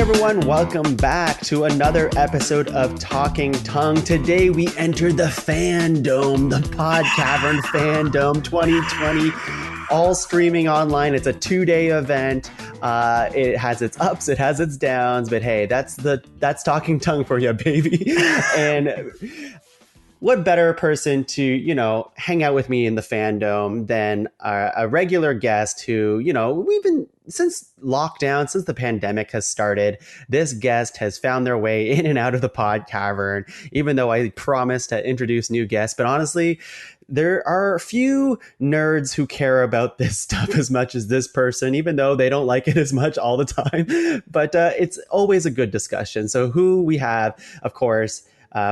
everyone, welcome back to another episode of Talking Tuong. Today we enter the Fandome, the Pod Cavern Fandome 2020, all streaming online. It's a 2-day event. It has its ups, it has its downs, but hey, that's Talking Tuong for you, baby. And what better person to, hang out with me in the Fandome than a regular guest who, we've been, since lockdown, since the pandemic has started, this guest has found their way in and out of the Pod Cavern, even though I promised to introduce new guests. But honestly, there are a few nerds who care about this stuff as much as this person, even though they don't like it as much all the time. But it's always a good discussion. So who we have, of course,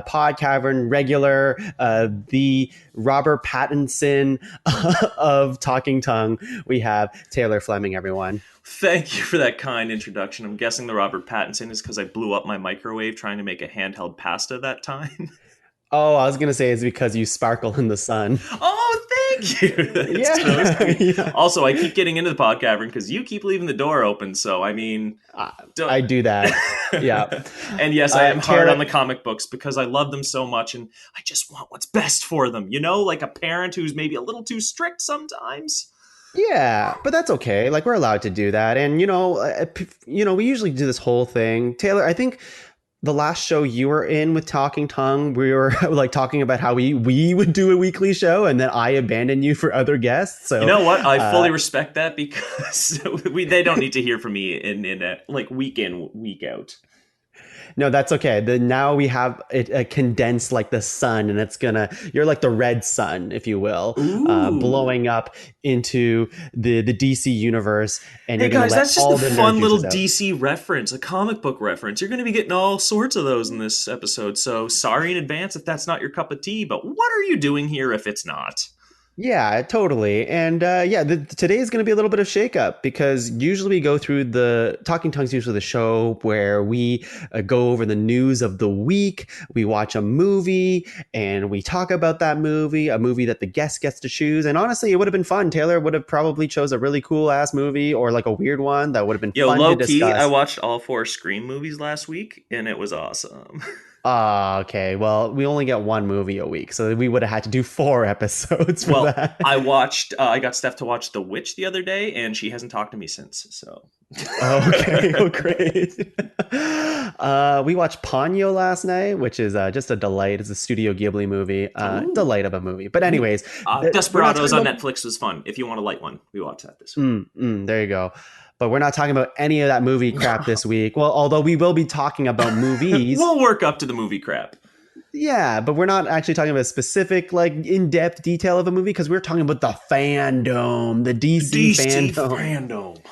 Pod Cavern regular, the Robert Pattinson of Talking Tuong. We have Taylor Fleming, everyone. Thank you for that kind introduction. I'm guessing the Robert Pattinson is because I blew up my microwave trying to make a handheld pasta that time. Oh, I was going to say it's because you sparkle in the sun. Oh, thank you. That's so sweet. Yeah. Also, I keep getting into the Pod Cavern because you keep leaving the door open. So, I mean... I do that. Yeah. And yes, I am hard on the comic books because I love them so much and I just want what's best for them. Like a parent who's maybe a little too strict sometimes. Yeah, but that's okay. Like, we're allowed to do that. And, we usually do this whole thing. Taylor, I think... the last show you were in with Talking Tuong, we were like talking about how we would do a weekly show, and then I abandoned you for other guests. So you know what? I fully respect that because they don't need to hear from me in like week in, week out. No, that's okay. Now we have it condensed like the sun, and you're like the red sun, if you will, blowing up into the DC universe. And hey guys, that's just a fun little out. DC reference, a comic book reference. You're going to be getting all sorts of those in this episode. So sorry in advance if that's not your cup of tea, but what are you doing here if it's not? Yeah, totally. And today is going to be a little bit of shakeup because usually we go through Talking Tuong's usually the show where we go over the news of the week. We watch a movie and we talk about that movie, a movie that the guest gets to choose. And honestly, it would have been fun. Taylor would have probably chose a really cool ass movie or like a weird one that would have been fun to discuss. Low key, I watched all 4 Scream movies last week and it was awesome. Okay. Well, we only get one movie a week, so we would have had to do 4 episodes for that. I got Steph to watch The Witch the other day, and she hasn't talked to me since, so. Okay. Oh, great. We watched Ponyo last night, which is just a delight. It's a Studio Ghibli movie. Delight of a movie. But anyways. Desperados on Netflix was fun. If you want a light one, we watched that this week. There you go. But we're not talking about any of that movie crap this week. Well, although we will be talking about movies. We'll work up to the movie crap. Yeah, but we're not actually talking about specific, like, in-depth detail of a movie because we're talking about the Fandome, the DC Fandome.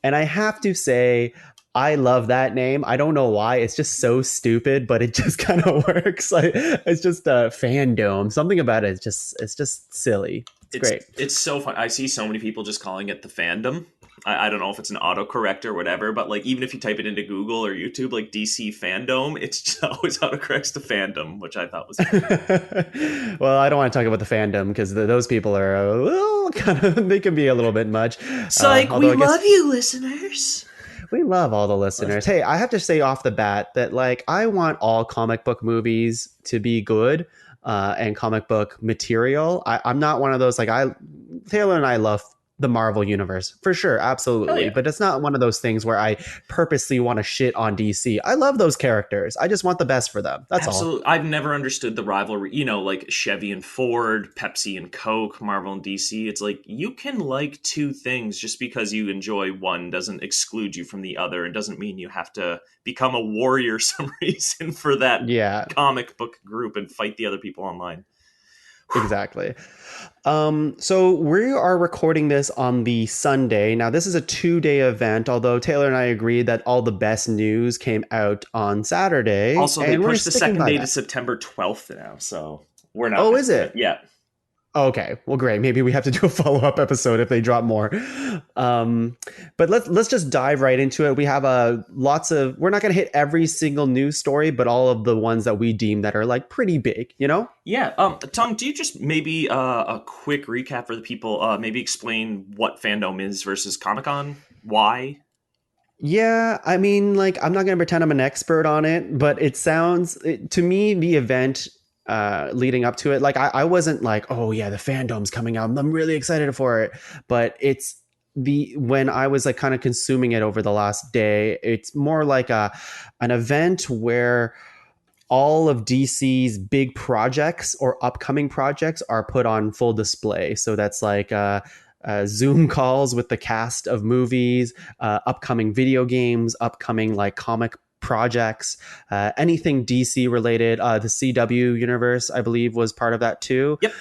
And I have to say, I love that name. I don't know why. It's just so stupid, but it just kind of works. Like, it's just a Fandome. Something about it is it's just silly. It's great. It's so fun. I see so many people just calling it the Fandom. I don't know if it's an autocorrect or whatever, but like even if you type it into Google or YouTube, like DC Fandome, it's just always autocorrects to Fandom, which I thought was Well, I don't want to talk about the Fandom because those people are they can be a little bit much. Psych, we love you, listeners. We love all the listeners. Hey, I have to say off the bat that like I want all comic book movies to be good and comic book material. I'm not one of those Taylor and I love the Marvel universe for sure, absolutely. Yeah. But it's not one of those things where I purposely want to shit on DC. I love those characters. I just want the best for them. That's all. I've never understood the rivalry, like Chevy and Ford, Pepsi and Coke, Marvel and DC. It's like you can like 2 things just because you enjoy one doesn't exclude you from the other and doesn't mean you have to become a warrior some reason for that comic book group and fight the other people online. Exactly. So we are recording this on the Sunday. Now, this is a 2-day event, although Taylor and I agreed that all the best news came out on Saturday. Also, they pushed the second day to September 12th now, so we're not. Oh, is it? Yeah. Okay, well, great. Maybe we have to do a follow-up episode if they drop more. But let's just dive right into it. We have we're not going to hit every single news story, but all of the ones that we deem that are like pretty big, Yeah. Tom, do you just maybe a quick recap for the people, maybe explain what Fandome is versus Comic-Con? Why? Yeah, I mean, like, I'm not going to pretend I'm an expert on it, but to me, the event leading up to it, like, I wasn't like, oh, yeah, the fandom's coming out. I'm really excited for it. But when I was like kind of consuming it over the last day, it's more like an event where all of DC's big projects or upcoming projects are put on full display. So that's like Zoom calls with the cast of movies, upcoming video games, upcoming like comic projects, anything DC related. The CW universe, I believe, was part of that too. Yep.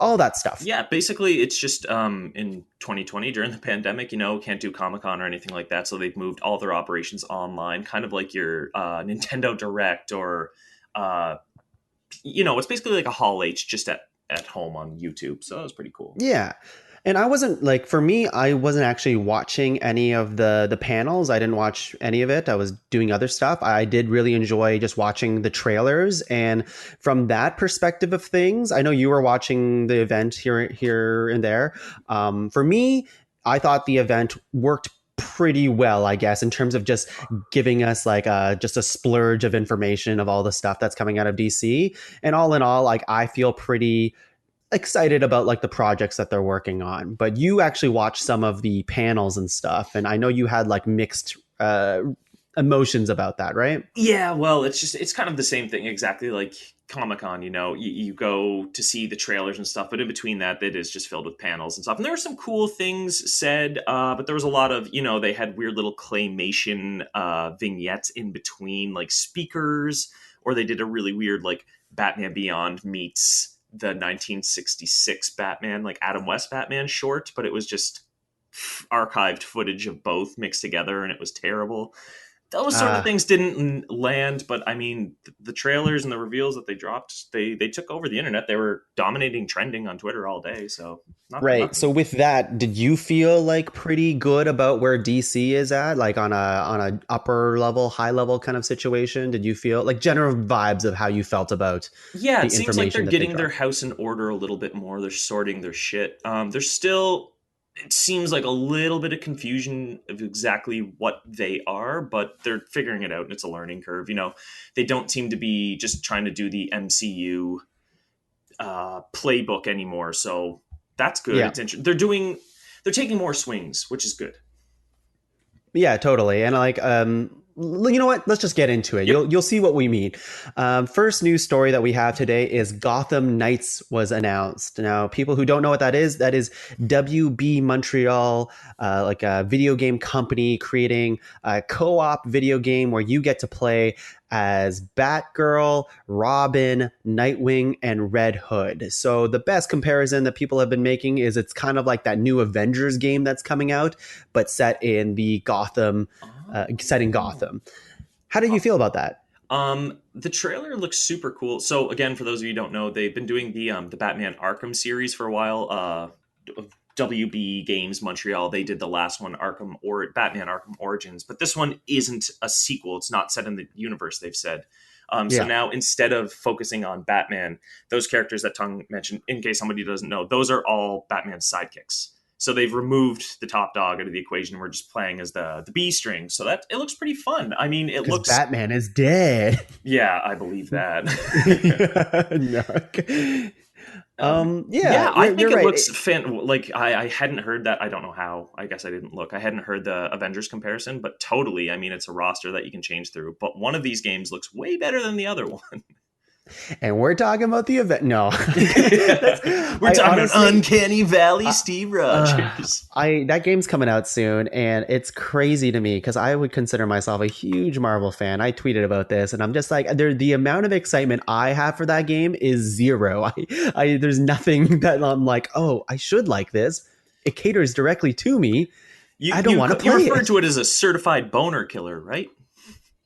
All that stuff. Yeah, basically it's just in 2020 during the pandemic, can't do Comic-Con or anything like that, so they've moved all their operations online, kind of like your Nintendo Direct or uh, it's basically like a Hall H just at home on YouTube. So that was pretty cool. Yeah. And I wasn't like, for me, I wasn't actually watching any of the panels. I didn't watch any of it. I was doing other stuff. I did really enjoy just watching the trailers. And from that perspective of things, I know you were watching the event here and there. For me, I thought the event worked pretty well, I guess, in terms of just giving us like just a splurge of information of all the stuff that's coming out of DC. And all in all, like, I feel pretty excited about like the projects that they're working on. But you actually watched some of the panels and stuff, and I know you had like mixed emotions about that, right? Yeah, well, it's kind of the same thing, exactly like Comic-Con. You go to see the trailers and stuff, but in between that, it is just filled with panels and stuff. And there were some cool things said, but there was a lot of, they had weird little claymation vignettes in between, like speakers, or they did a really weird like Batman Beyond meets the 1966 Batman, like Adam West Batman short, but it was just archived footage of both mixed together, and it was terrible. Those sort of Uh, things didn't land, but I mean, the trailers and the reveals that they dropped, they took over the internet. They were dominating trending on Twitter all day, so not for right. nothing. So with that, did you feel like pretty good about where DC is at, like on a upper level, high level kind of situation? Did you feel like general vibes of how you felt about Yeah, it the seems like they're information that they getting their dropped? house in order a little bit more. They're sorting their shit. There's still, it seems like a little bit of confusion of exactly what they are, but they're figuring it out, and it's a learning curve. They don't seem to be just trying to do the MCU playbook anymore, so that's good. Yeah. It's interesting. They're taking more swings, which is good. Yeah, totally. And like, you know what? Let's just get into it. Yep. You'll see what we mean. First news story that we have today is Gotham Knights was announced. Now, people who don't know what that is WB Montreal, like a video game company creating a co-op video game where you get to play as Batgirl, Robin, Nightwing, and Red Hood. So the best comparison that people have been making is it's kind of like that new Avengers game that's coming out, but set in the Gotham, set in Gotham. How do you feel about that? The trailer looks super cool. So again, for those of you who don't know, they've been doing the Batman Arkham series for a while. WB Games Montreal, they did the last one, Batman Arkham Origins, but this one isn't a sequel. It's not set in the universe, they've said. So Yeah. now, instead of focusing on Batman, those characters that Tung mentioned, in case somebody doesn't know, those are all Batman's sidekicks. So they've removed the top dog out of the equation, and we're just playing as the B string. So that it looks pretty fun. I mean, it Because looks, Batman is dead. yeah, I believe that. No. Yeah, Yeah, I you're think it right. looks like I hadn't heard that. I don't know how. I guess I didn't look. I hadn't heard the Avengers comparison, but totally. I mean, it's a roster that you can change through. But one of these games looks way better than the other one. And we're talking about the event. No, We're I talking about honestly, Uncanny Valley I, Steve Rogers. I that game's coming out soon, and it's crazy to me because I would consider myself a huge Marvel fan. I tweeted about this, and I'm just like, the amount of excitement I have for that game is zero. There's nothing that I'm like, oh, I should like this. It caters directly to me. You I don't you want to you play referred it. to it as a certified boner killer, right?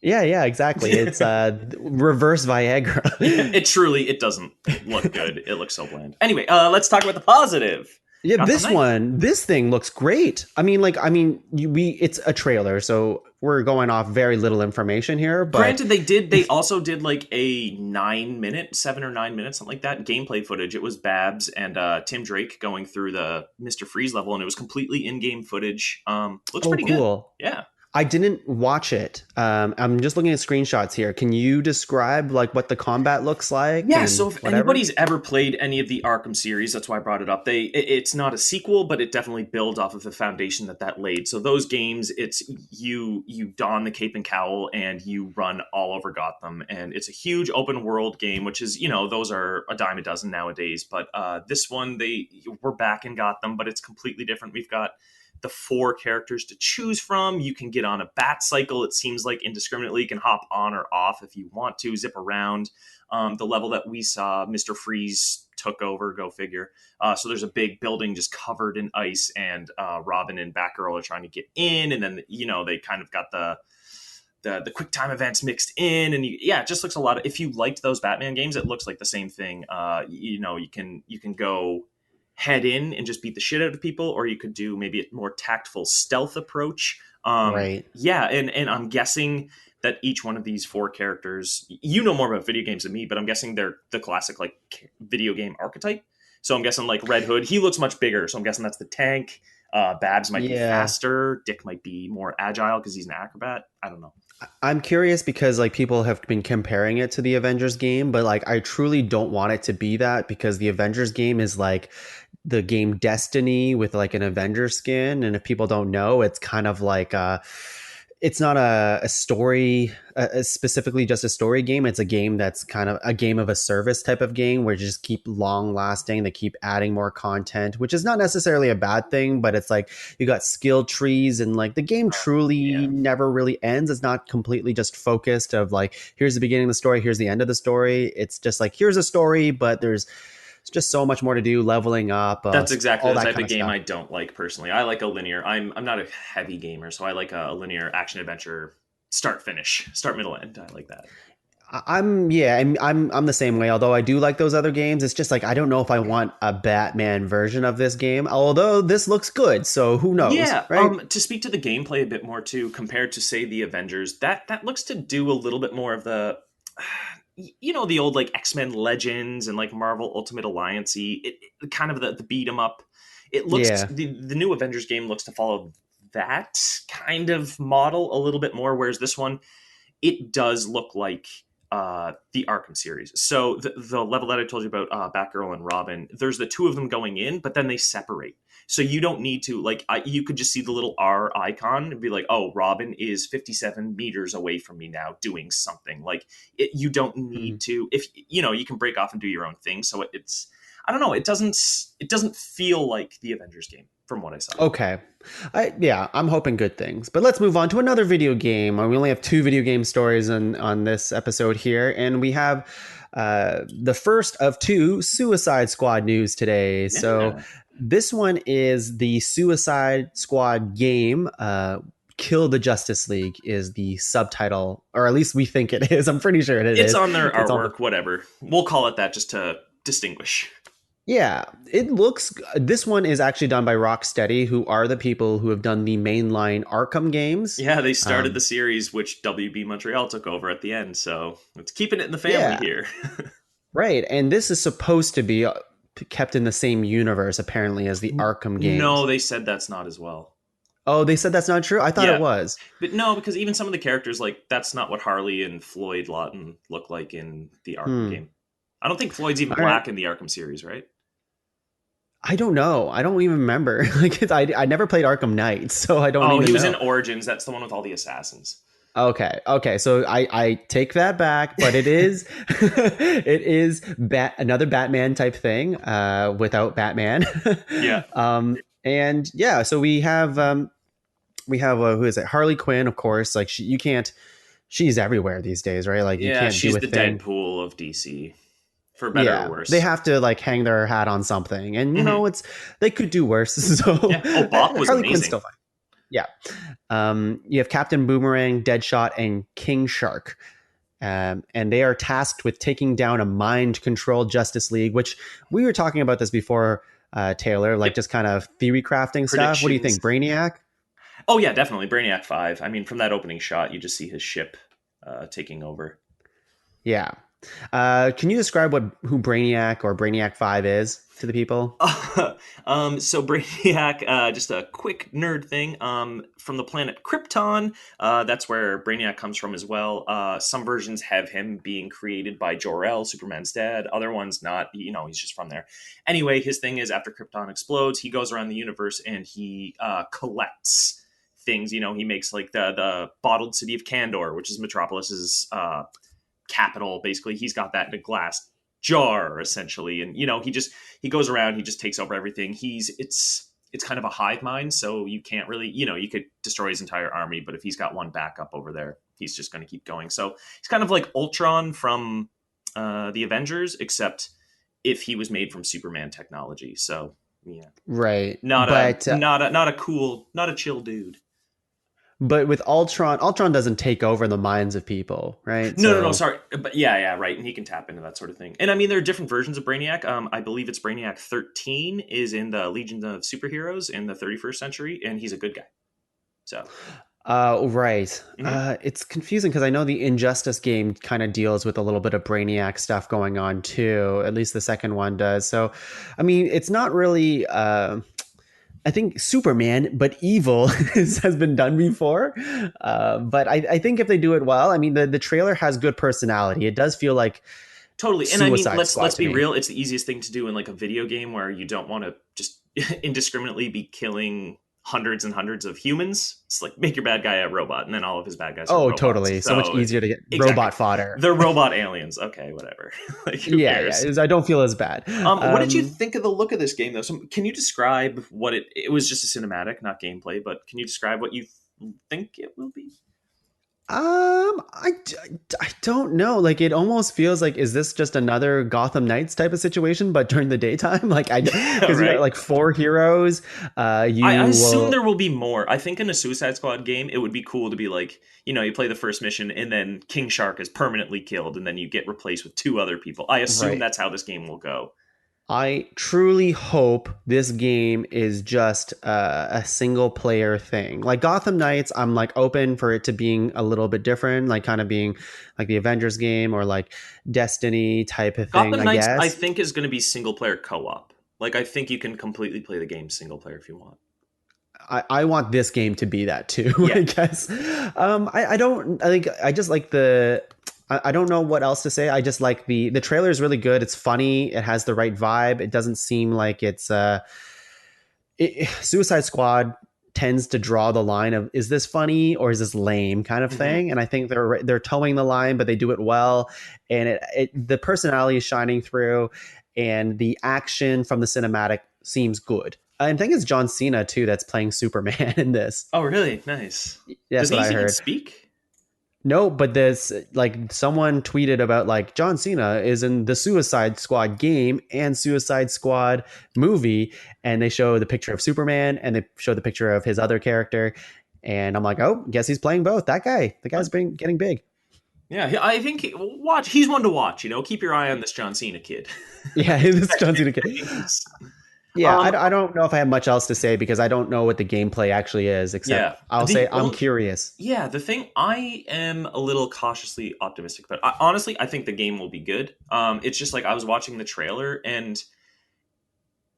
Yeah, exactly. It's reverse Viagra. It doesn't look good. It looks so bland. Anyway, let's talk about the positive. Yeah, Gotham Knights. this thing looks great. It's a trailer, so we're going off very little information here, but Granted, they also did like a 9 minute, 7 or 9 minutes, something like that, gameplay footage. It was Babs and Tim Drake going through the Mr. Freeze level, and it was completely in-game footage. Looks oh, pretty good. cool. Yeah. I didn't watch it. I'm just looking at screenshots here. Can you describe like what the combat looks like Yeah, so and if whatever? anybody's ever played any of the Arkham series, that's why I brought it up. It's not a sequel, but it definitely builds off of the foundation that laid. So those games, it's you don the cape and cowl and you run all over Gotham, and it's a huge open world game, which is those are a dime a dozen nowadays. But this one, we're back in Gotham, but it's completely different. We've got the 4 characters to choose from. You can get on a bat cycle. It seems like indiscriminately. You can hop on or off if you want to, zip around. The level that we saw, Mr. Freeze took over, go figure. So there's a big building just covered in ice, and Robin and Batgirl are trying to get in, and then they kind of got the quick time events mixed in, and it just looks a lot. If you liked those Batman games, it looks like the same thing. You can go head in and just beat the shit out of people, or you could do maybe a more tactful stealth approach. Right. And I'm guessing that each one of these 4 characters, know more about video games than me, but I'm guessing they're the classic like video game archetype. So I'm guessing like Red Hood, he looks much bigger, so I'm guessing that's the tank. Babs might be Yeah. faster. Dick might be more agile because he's an acrobat. I don't know. I'm curious because like people have been comparing it to the Avengers game, but like I truly don't want it to be that, because the Avengers game is like the game Destiny with like an Avenger skin, and if people don't know, it's kind of like it's not a story, specifically just a story game. It's a game that's kind of a game of a service type of game where you just keep long lasting. They keep adding more content, which is not necessarily a bad thing, but it's like you got skill trees, and like the game truly never really ends. It's not completely just focused of like, here's the beginning of the story, here's the end of the story. It's just like, here's a story, but there's just so much more to do, leveling up. That's exactly all the that type kind of game stuff. I don't like personally. I like a linear. I'm not a heavy gamer, so I like a linear action adventure, start finish, start middle end. I like that. I'm the same way. Although I do like those other games, it's just like I don't know if I want a Batman version of this game. Although this looks good, so who knows, Yeah. right? To speak to the gameplay a bit more too, compared to say the Avengers, that looks to do a little bit more of the the old like X-Men Legends and like Marvel Ultimate Alliance, kind of the beat 'em up. It looks Yeah. the new Avengers game looks to follow that kind of model a little bit more, whereas this one, it does look like the Arkham series. So the level that I told you about, Batgirl and Robin, there's the 2 of them going in, but then they separate. So you don't need to you could just see the little R icon and be like, oh, Robin is 57 meters away from me now doing something. Like you don't need Mhm. to, if you can break off and do your own thing. So it's, I don't know, it doesn't feel like the Avengers game from what I saw. Okay. I'm hoping good things. But let's move on to another video game. We only have 2 video game stories on this episode here, and we have the first of 2 Suicide Squad news today. So Yeah. this one is the Suicide Squad game. Kill the Justice League is the subtitle, or at least we think it is. I'm pretty sure it It's is. on their It's on the artwork, whatever. We'll call it that just to distinguish. Yeah, it looks. This one is actually done by Rocksteady, who are the people who have done the mainline Arkham games. Yeah, they started Um, the series, which WB Montreal took over at the end, so it's keeping it in the family yeah, here. right. And this is supposed to be kept in the same universe, apparently, as the Arkham No, games. they said that's not as well. Oh, they said that's not true? I thought it Yeah, was. but no, because even some of the characters, like, that's not what Harley and Floyd Lawton look like in the Arkham Hmm. game. I don't think Floyd's even All right. black in the Arkham series, right? I don't know. I don't even remember. I never played Arkham Knight, so I don't Oh, he even was in know. Origins. That's the one with all the assassins. Okay. So I take that back, but it is it is another Batman type thing without Batman. Yeah. And yeah, so we have who is it? Harley Quinn, of course. Like you can't. She's everywhere these days, right? Like you Yeah, can't do she's a the thing. Deadpool of DC, for better or Yeah, they worse. have to like hang their hat on something, and Hmm. it's they could do worse. So Yeah. Oh, Bach was Harley Quinn's amazing. still fine. Yeah. You have Captain Boomerang, Deadshot, and King Shark. And they are tasked with taking down a mind-controlled Justice League, which we were talking about this before, Taylor, like Yep. just kind of theory crafting stuff. What do you Predictions. think, Brainiac? Oh yeah, definitely Brainiac 5. I mean, from that opening shot, you just see his ship taking over. Yeah. Can you describe who Brainiac or Brainiac 5 is? to the people? So Brainiac, just a quick nerd thing. From the planet Krypton, that's where Brainiac comes from as well. Some versions have him being created by Jor-El, Superman's dad. Other ones not. He's just from there. Anyway, his thing is after Krypton explodes, he goes around the universe and he collects things. He makes like the bottled city of Kandor, which is Metropolis's capital. Basically, he's got that in a glass jar essentially, and he goes around, he just takes over everything. It's kind of a hive mind, so you can't really, you could destroy his entire army, but if he's got one backup over there, he's just going to keep going. So he's kind of like Ultron from the Avengers, except if he was made from Superman technology. So yeah, Right. not But a cool, not a chill dude. but with Ultron doesn't take over the minds of people, right? No, So sorry, but yeah, right, and he can tap into that sort of thing. And I mean, there are different versions of Brainiac. I believe it's Brainiac 13 is in the Legion of Superheroes in the 31st century, and he's a good guy. So, right. mhm. It's confusing because I know the Injustice game kind of deals with a little bit of Brainiac stuff going on too. At least the second one does. So, I mean, it's not really. I think Superman, but evil has been done before. But I think if they do it well, I mean, the trailer has good personality. It does feel like Totally. And I mean, Suicide let's Squad let's to be me. real. It's the easiest thing to do in like a video game where you don't want to just indiscriminately be killing hundreds and hundreds of humans. It's like make your bad guy a robot, and then all of his bad guys are Oh, robots. totally. So much So easier to get exactly, robot fodder. they're robot aliens. Okay, whatever. Like who Yeah, cares? I don't feel as bad. What did you think of the look of this game, though? So, can you describe what it was? Just a cinematic, not gameplay, but can you describe what you think it will be? I don't know. Like, it almost feels like, is this just another Gotham Knights type of situation, but during the daytime? Like, because you got Right. like four heroes. I You assume will, there will be more. I think in a Suicide Squad game, it would be cool to be like, you play the first mission and then King Shark is permanently killed and then you get replaced with two other people. I assume right. that's how this game will go. I truly hope this game is just a single player thing. Like Gotham Knights, I'm like open for it to being a little bit different, like kind of being like the Avengers game or like Destiny type of thing, Gotham I Knights, I guess. think, is going to be single player co op. Like, I think you can completely play the game single player if you want. I want this game to be that too, Yeah. I guess. I don't, I think I just like I don't know what else to say. I just like the trailer is really good. It's funny. It has the right vibe. It doesn't seem like Suicide Squad tends to draw the line of, is this funny or is this lame kind of Hmm. thing, and I think they're towing the line, but they do it well, and the personality is shining through, and the action from the cinematic seems good. I think it's John Cena too that's playing Superman in this. Oh, really? Nice. That's Does he what I even heard. speak? No, but this, like, someone tweeted about like John Cena is in the Suicide Squad game and Suicide Squad movie, and they show the picture of Superman and they show the picture of his other character, and I'm like, oh, guess he's playing both. The guy's been getting big. Yeah, I think watch. He's one to watch. Keep your eye on this John Cena kid. Yeah, this Expect John big Cena kid. things. Yeah, Um, I don't know if I have much else to say because I don't know what the gameplay actually is, except yeah. I'll say I'm curious. Yeah, the thing I am a little cautiously optimistic about. Honestly, I think the game will be good. It's just like I was watching the trailer and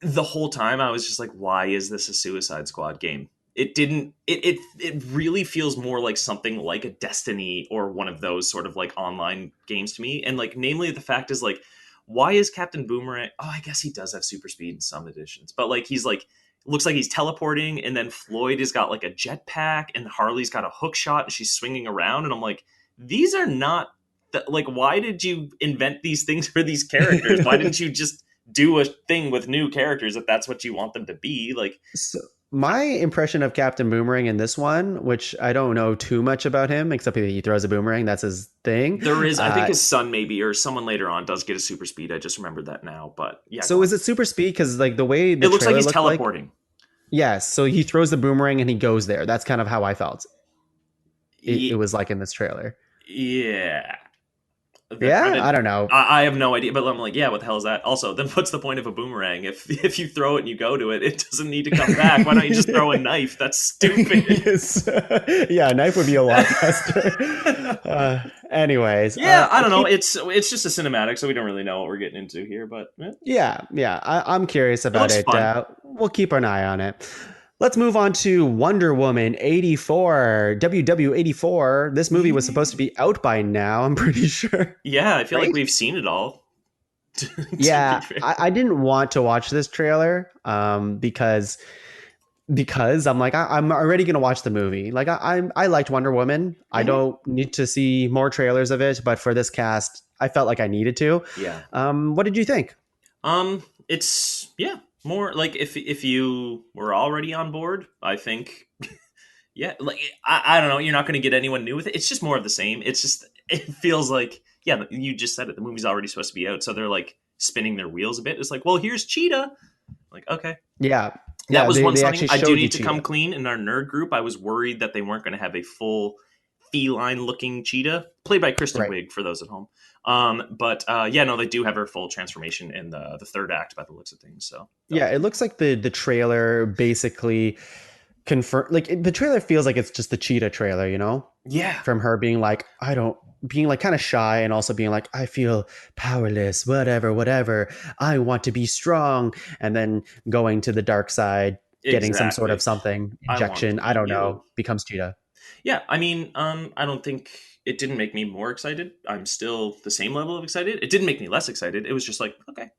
the whole time I was just like, why is this a Suicide Squad game? It didn't. It really feels more like something like a Destiny or one of those sort of like online games to me. And like, namely, the fact is like, why is Captain Boomerang? Oh, I guess he does have super speed in some editions, but like he's like looks like he's teleporting, and then Floyd has got like a jetpack, and Harley's got a hook shot, and she's swinging around, and I'm like, these are not like, why did you invent these things for these characters? Why didn't you just do a thing with new characters if that's what you want them to be? Like, So my impression of Captain Boomerang in this one, which I don't know too much about him, except that he throws a boomerang. That's his thing. there is, I think his son maybe or someone later on does get a super speed. I just remembered that now, but yeah, go So on. is it super speed? Because like the way It the looks like trailer he's looked like, teleporting. yes. So he throws the boomerang and he goes there. That's kind of how I felt. It was like in this trailer. Yeah. That Yeah, I I didn't. don't know. I have no idea, but I'm like, yeah, what the hell is that? Also, then what's the point of a boomerang if you throw it and you go to it, it doesn't need to come back. Why don't you just throw a knife? That's stupid. Yes. Yeah, a knife would be a lot faster. Anyways, Yeah, I don't know. keep. It's just a cinematic, so we don't really know what we're getting into here. But Yeah, yeah, I'm curious it about looks it. fun. We'll keep an eye on it. Let's move on to Wonder Woman 84, WW 84. This movie was supposed to Yeah, be out by now, I'm pretty sure. yeah. I feel like Right? we've seen it all. To be Yeah, fair, I didn't want to watch this trailer because I'm like I'm already gonna watch the movie. Like I liked Wonder Woman. I hmm don't need to see more trailers of it, but for this cast, I felt like I needed to. yeah. What did you think? It's more like if you were already on board, I think yeah, like I don't know, you're not going to get anyone new with it. It's just more of the same. It's just it feels like yeah, you just said it. The movie's already supposed to be out, so they're like spinning their wheels a bit. It's like, well, here's Cheetah. Like, okay. Yeah, That yeah, was they one they something actually I do showed you need to come Cheetah. clean in our nerd group. I was worried that they weren't going to have a full feline looking cheetah, played by Kristen Right. Wiig for those at home. But yeah, no, they do have her full transformation in the third act by the looks of things. So that Yeah, was it looks like the trailer basically confirm like the trailer feels like it's just the Cheetah trailer, you know? yeah, From her being like, I don't being like kind of shy and also being like, I feel powerless, whatever. I want to be strong. And then going to the dark side, getting some sort of exactly. something, I want to injection, I be don't you. know, becomes Cheetah. Yeah, I mean, I don't think it didn't make me more excited. I'm still the same level of excited. It didn't make me less excited. It was just like, okay,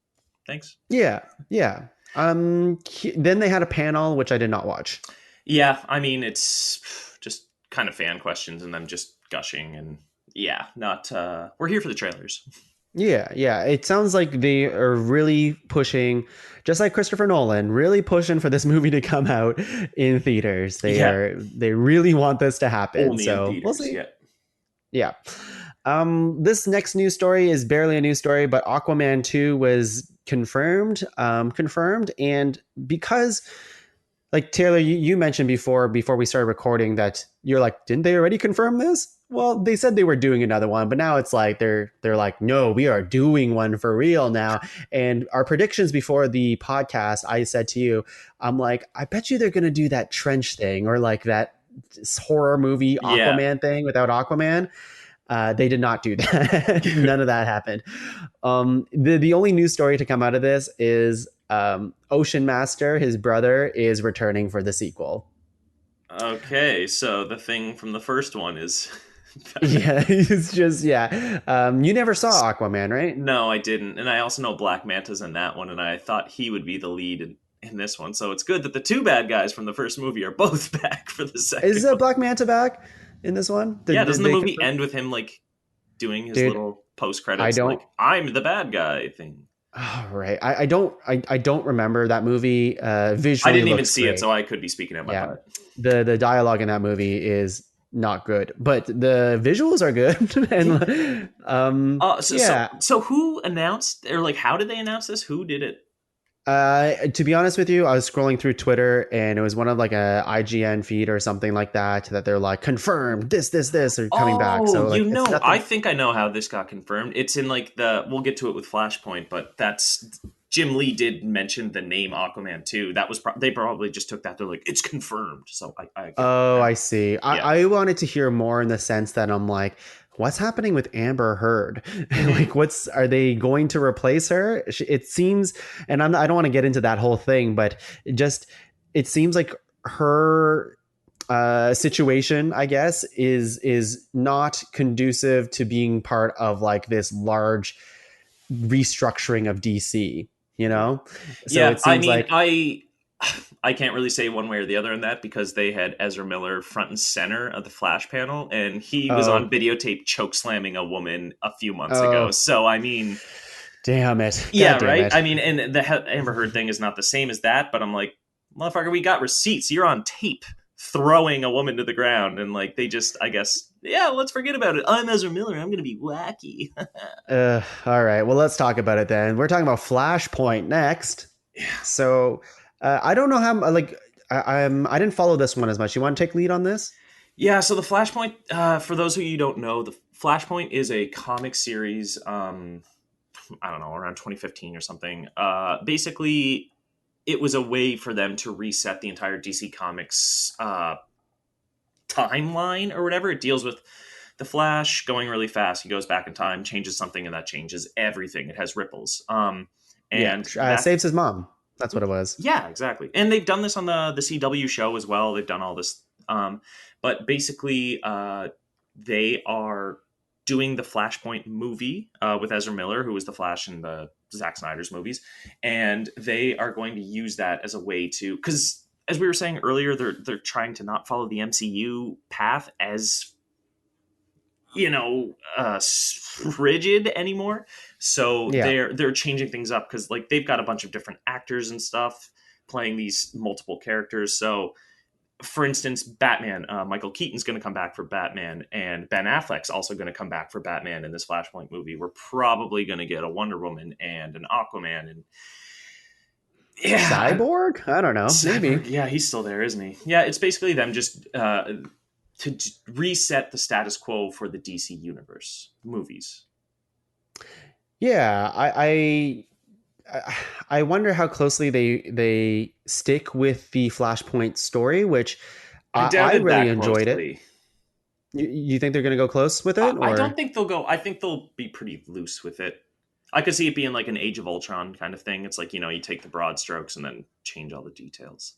thanks. Yeah, yeah. Then they had a panel which I did not watch. Yeah, I mean, it's just kind of fan questions and them just gushing and yeah, not. We're here for the trailers. Yeah, yeah. It sounds like they are really pushing, just like Christopher Nolan, really pushing for this movie to come out in theaters. Yeah, They really want this to happen. only in So we'll theaters. see. Yeah. Yeah. This next news story is barely a news story, but Aquaman 2 was confirmed. And because like Taylor, you mentioned before we started recording that you're like, didn't they already confirm this? Well, they said they were doing another one, but now it's like they're like, no, we are doing one for real now. And our predictions before the podcast, I said to you, I'm like, I bet you they're gonna do that trench thing or like that horror movie Yeah. Aquaman thing without Aquaman. They did not do that. None of that happened. The only news story to come out of this is Ocean Master, his brother, is returning for the sequel. Okay, so the thing from the first one is better. Yeah, it's just yeah. You never saw Aquaman, right? No, I didn't, and I also know Black Manta's in that one, and I thought he would be the lead in this one. So it's good that the two bad guys from the first movie are both back for the Is second one. Black Manta back in this one? Yeah, Did doesn't the they movie confirm? end with him like doing his Dude, little post I credits don't. like I'm the bad guy thing? Oh, right. I don't remember that movie. I Visually didn't even looks see it, great. so I could be speaking out my Yeah, butt. the dialogue in that movie is not good, but the visuals are good. Yeah. And So so yeah, so who announced or like how did they announce this? Who did it? to be honest with you, I was scrolling through Twitter and it was one of like a IGN feed or something like that they're like confirmed this are coming back. Oh, So like it's I nothing. think I know how this got confirmed. It's in like we'll get to it with Flashpoint, but that's Jim Lee did mention the name Aquaman too. That was they probably just took that. They're like, it's confirmed. So I get it Oh, now. I see. Yeah. I wanted to hear more in the sense that I'm like, what's happening with Amber Heard? hmm Like, are they going to replace her? It seems, and I don't want to get into that whole thing, but it seems like her situation, I guess, is not conducive to being part of like this large restructuring of DC, you Yeah. know? So Yeah. it I seems mean, like, I can't really say one way or the other in that because they had Ezra Miller front and center of the Flash panel, and he was on oh, videotape choke slamming a woman a few months ago. oh, So I mean, damn it. God yeah, damn right. it. I mean, and the Amber Heard thing is not the same as that, but I'm like, motherfucker, we got receipts. You're on tape throwing a woman to the ground, and like they just, I guess, yeah, let's forget about it. I'm Ezra Miller. I'm gonna be wacky. All right. Well, let's talk about it then. We're talking about Flashpoint next. Yeah. So I don't know how like I didn't follow this one as much. You want to take lead on this? Yeah, so the Flashpoint, for those of you who don't know, the Flashpoint is a comic series. I don't know, around 2015 or something. Basically, it was a way for them to reset the entire DC Comics timeline or whatever. It deals with the Flash going really fast. He goes back in time, changes something, and that changes everything. It has ripples. Yeah, And that saves his mom. That's what it was. yeah, exactly. And they've done this on the CW show as well. They've done all this. But basically, they are doing the Flashpoint movie with Ezra Miller, who was the Flash in the Zack Snyder's movies. And they are going to use that as a way to, because as we were saying earlier, they're trying to not follow the MCU path as, rigid anymore. So Yeah. they're changing things up because like they've got a bunch of different actors and stuff playing these multiple characters. So for instance, Batman, Michael Keaton's going to come back for Batman, and Ben Affleck's also going to come back for Batman in this Flashpoint movie. We're probably going to get a Wonder Woman and an Aquaman and Cyborg? I don't know. Cyborg, Maybe. yeah, he's still there, isn't he? Yeah, it's basically them just to reset the status quo for the DC universe movies. Yeah, I wonder how closely they stick with the Flashpoint story, which I really enjoyed it. You think they're going to go close with it? I don't think they'll go. I think they'll be pretty loose with it. I could see it being like an Age of Ultron kind of thing. It's like, you take the broad strokes and then change all the details.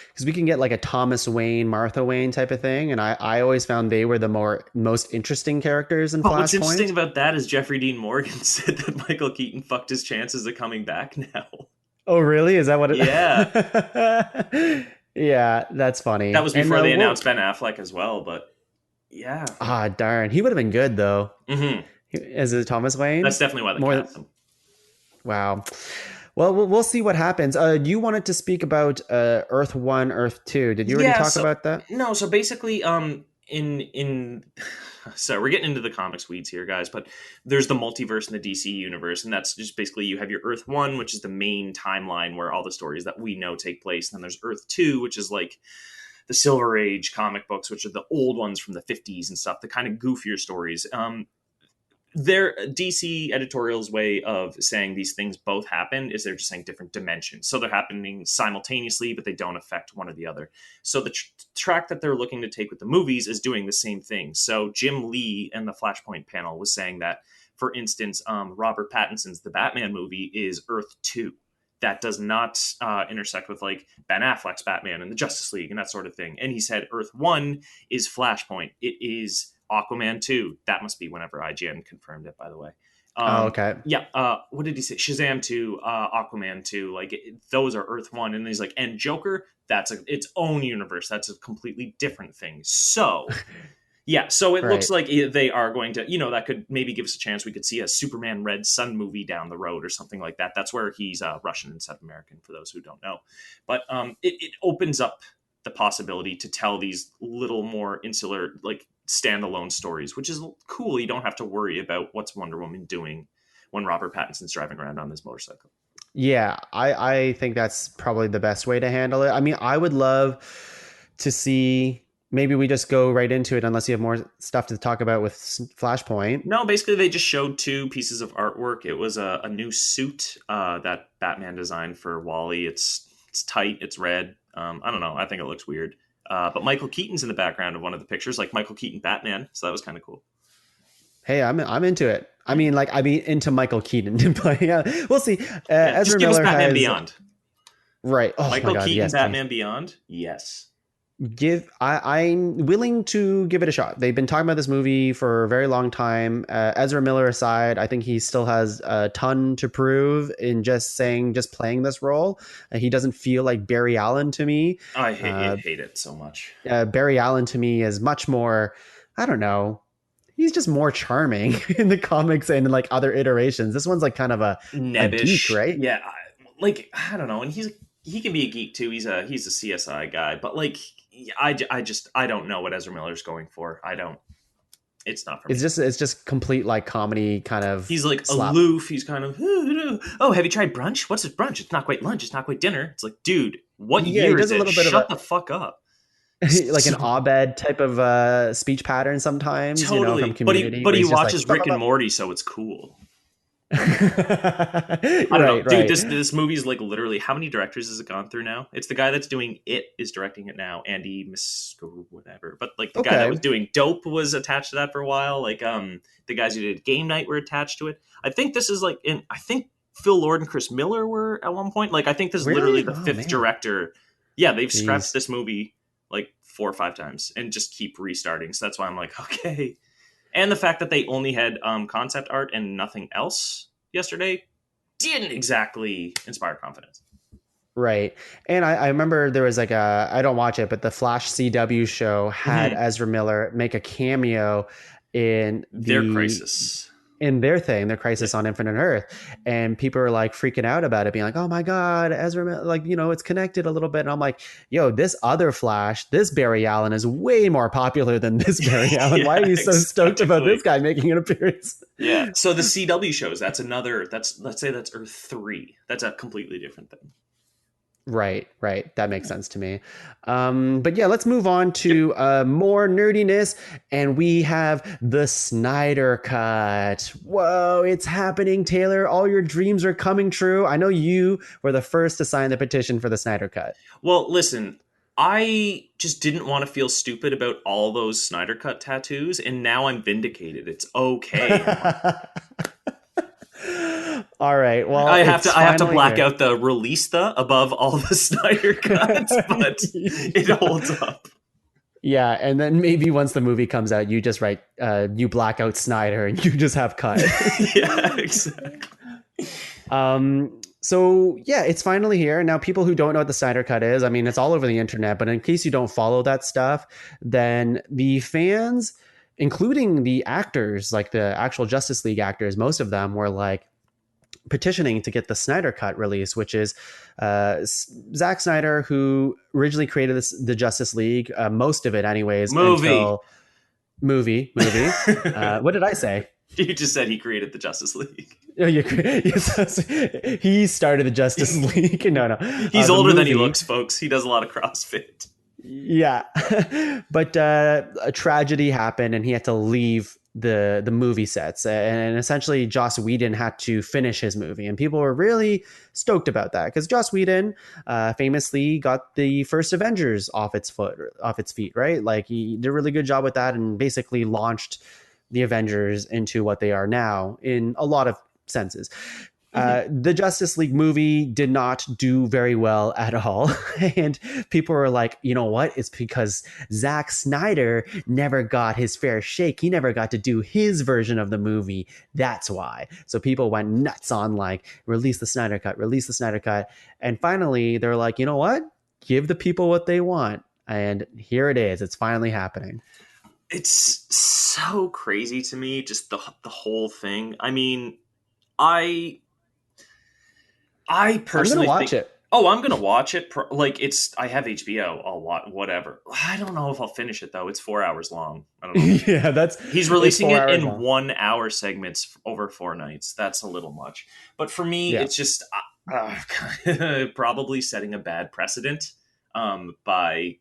Because we can get like a Thomas Wayne, Martha Wayne type of thing. And I always found they were the most interesting characters in Flashpoint. What's interesting about that is Jeffrey Dean Morgan said that Michael Keaton fucked his chances of coming back now. Oh, really? Is that what it is? Yeah. Yeah, that's funny. That was before they announced Ben Affleck as well, but yeah. Ah, darn. He would have been good, though. Mm-hmm. As a Thomas Wayne? That's definitely why they cast him. Wow. Well, we'll see what happens. You wanted to speak about Earth 1, Earth 2. Did you already talk about that? No, so basically, so we're getting into the comics weeds here, guys, but there's the multiverse in the DC universe, and that's just basically you have your Earth 1, which is the main timeline where all the stories that we know take place, and then there's Earth 2, which is like the Silver Age comic books, which are the old ones from the 50s and stuff, the kind of goofier stories. Their DC editorial's way of saying these things both happen is they're just saying different dimensions. So they're happening simultaneously, but they don't affect one or the other. So the track that they're looking to take with the movies is doing the same thing. So Jim Lee and the Flashpoint panel was saying that, for instance, Robert Pattinson's The Batman movie is Earth 2. That does not intersect with like Ben Affleck's Batman and the Justice League and that sort of thing. And he said Earth 1 is Flashpoint. It is Aquaman 2. That must be whenever IGN confirmed it, by the way. Okay. Yeah. What did he say? Shazam 2, Aquaman 2. Like those are Earth 1. And he's like, and Joker, that's its own universe. That's a completely different thing. So yeah. So it looks like they are going to, that could maybe give us a chance. We could see a Superman Red Sun movie down the road or something like that. That's where he's Russian and South American, for those who don't know. But it opens up the possibility to tell these little more insular, like standalone stories, which is cool. You don't have to worry about what's Wonder Woman doing when Robert Pattinson's driving around on this motorcycle. Yeah, I think that's probably the best way to handle it. I mean, I would love to see, maybe we just go right into it unless you have more stuff to talk about with Flashpoint. No, basically they just showed 2 pieces of artwork. It was a new suit that Batman designed for Wally. It's tight, it's red. I don't know. I think it looks weird. But Michael Keaton's in the background of one of the pictures, like Michael Keaton Batman. So that was kind of cool. Hey, I'm into it. I mean, into Michael Keaton playing. We'll see. Ezra give us Miller Batman Beyond. Right. Oh, Michael my God, Keaton yes, Batman Beyond. Yes. I'm willing to give it a shot. They've been talking about this movie for a very long time. Ezra Miller aside, I think he still has a ton to prove in just playing this role. He doesn't feel like Barry Allen to me. I hate it so much. Barry Allen to me is much more, I don't know. He's just more charming in the comics and in like other iterations. This one's like kind of a geek, right? Yeah. I don't know. And he can be a geek too. He's a CSI guy, but like, I don't know what Ezra Miller's going for. It's not for me. It's just complete like comedy kind of. He's like aloof. He's kind of, oh, have you tried brunch? What's this brunch? It's not quite lunch. It's not quite dinner. It's like, dude, what year is it? Shut the fuck up. like an So Abed type of speech pattern sometimes, from totally, but he Community, but where he he's just like, watches Rick and Morty, so it's cool. I don't know, right, dude. right. This movie is like literally how many directors has it gone through now? It's the guy that's doing it is directing it now, Andy Miss whatever. But like the guy that was Okay. doing Dope was attached to that for a while. Like the guys who did Game Night were attached to it. I think this is like in I think Phil Lord and Chris Miller were at one point. Like I think this is literally Really? the Oh fifth man. director. Yeah, they've scrapped Jeez. this movie like 4 or 5 times and just keep restarting. So that's why I'm like, okay. And the fact that they only had concept art and nothing else yesterday didn't exactly inspire confidence. Right. And I remember there was like I don't watch it, but the Flash CW show had Mm-hmm. Ezra Miller make a cameo in Their crisis. their thing, their Yeah. Crisis on Infinite Earth. And people are like freaking out about it, being like, oh my God, Ezra Miller, like, it's connected a little bit. And I'm like, yo, this other Flash, this Barry Allen is way more popular than this Barry Allen. Why Yeah, are you so stoked about exactly. this guy making an appearance? Yeah. So the CW shows, that's another, let's say that's Earth 3. That's a completely different thing. Right, right. That makes sense to me. But yeah, let's move on Yep. to more nerdiness. And we have the Snyder Cut. Whoa, it's happening, Taylor. All your dreams are coming true. I know you were the first to sign the petition for the Snyder Cut. Well, listen, I just didn't want to feel stupid about all those Snyder Cut tattoos, and now I'm vindicated. It's okay. All right. Well, it's I have to finally black here. out the release the above all the Snyder cuts, but it holds up. Yeah, and then maybe once the movie comes out, you just write, you black out Snyder and you just have cut. Yeah, exactly. So yeah, it's finally here. Now, people who don't know what the Snyder Cut is, I mean, it's all over the internet, but in case you don't follow that stuff, then the fans, including the actors, like the actual Justice League actors, most of them were like petitioning to get the Snyder Cut released, which is Zack Snyder, who originally created the Justice League, most of it anyways, Movie. until movie. What did I say? You just said he created the Justice League. Oh, he started the Justice League. No. He's The older than he movie. looks, folks. He does a lot of CrossFit. Yeah. But a tragedy happened and he had to leave the movie sets. And essentially Joss Whedon had to finish his movie. And people were really stoked about that because Joss Whedon famously got the first Avengers off its feet, right? Like he did a really good job with that and basically launched the Avengers into what they are now in a lot of senses. The Justice League movie did not do very well at all. And people were like, you know what? It's because Zack Snyder never got his fair shake. He never got to do his version of the movie. That's why. So people went nuts on like, release the Snyder Cut, release the Snyder Cut. And finally, they're like, you know what? Give the people what they want. And here it is. It's finally happening. It's so crazy to me, just the whole thing. I mean, I personally watch think, it. oh, I'm gonna watch it. Like I have HBO. I'll watch whatever. I don't know if I'll finish it though. It's 4 hours long. I don't know. Yeah, He's it's releasing 4 it hours in long. 1 hour segments over 4 nights. That's a little much. But for me, Yeah. it's just probably setting a bad precedent by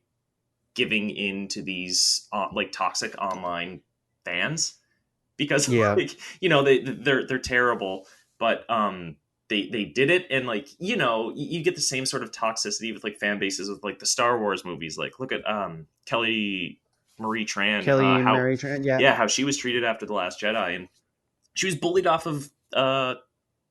giving in to these like toxic online fans because Yeah. like they're terrible, but they did it, and like you get the same sort of toxicity with like fan bases with like the Star Wars movies. Like look at Kelly Marie Tran, how she was treated after The Last Jedi, and she was bullied off of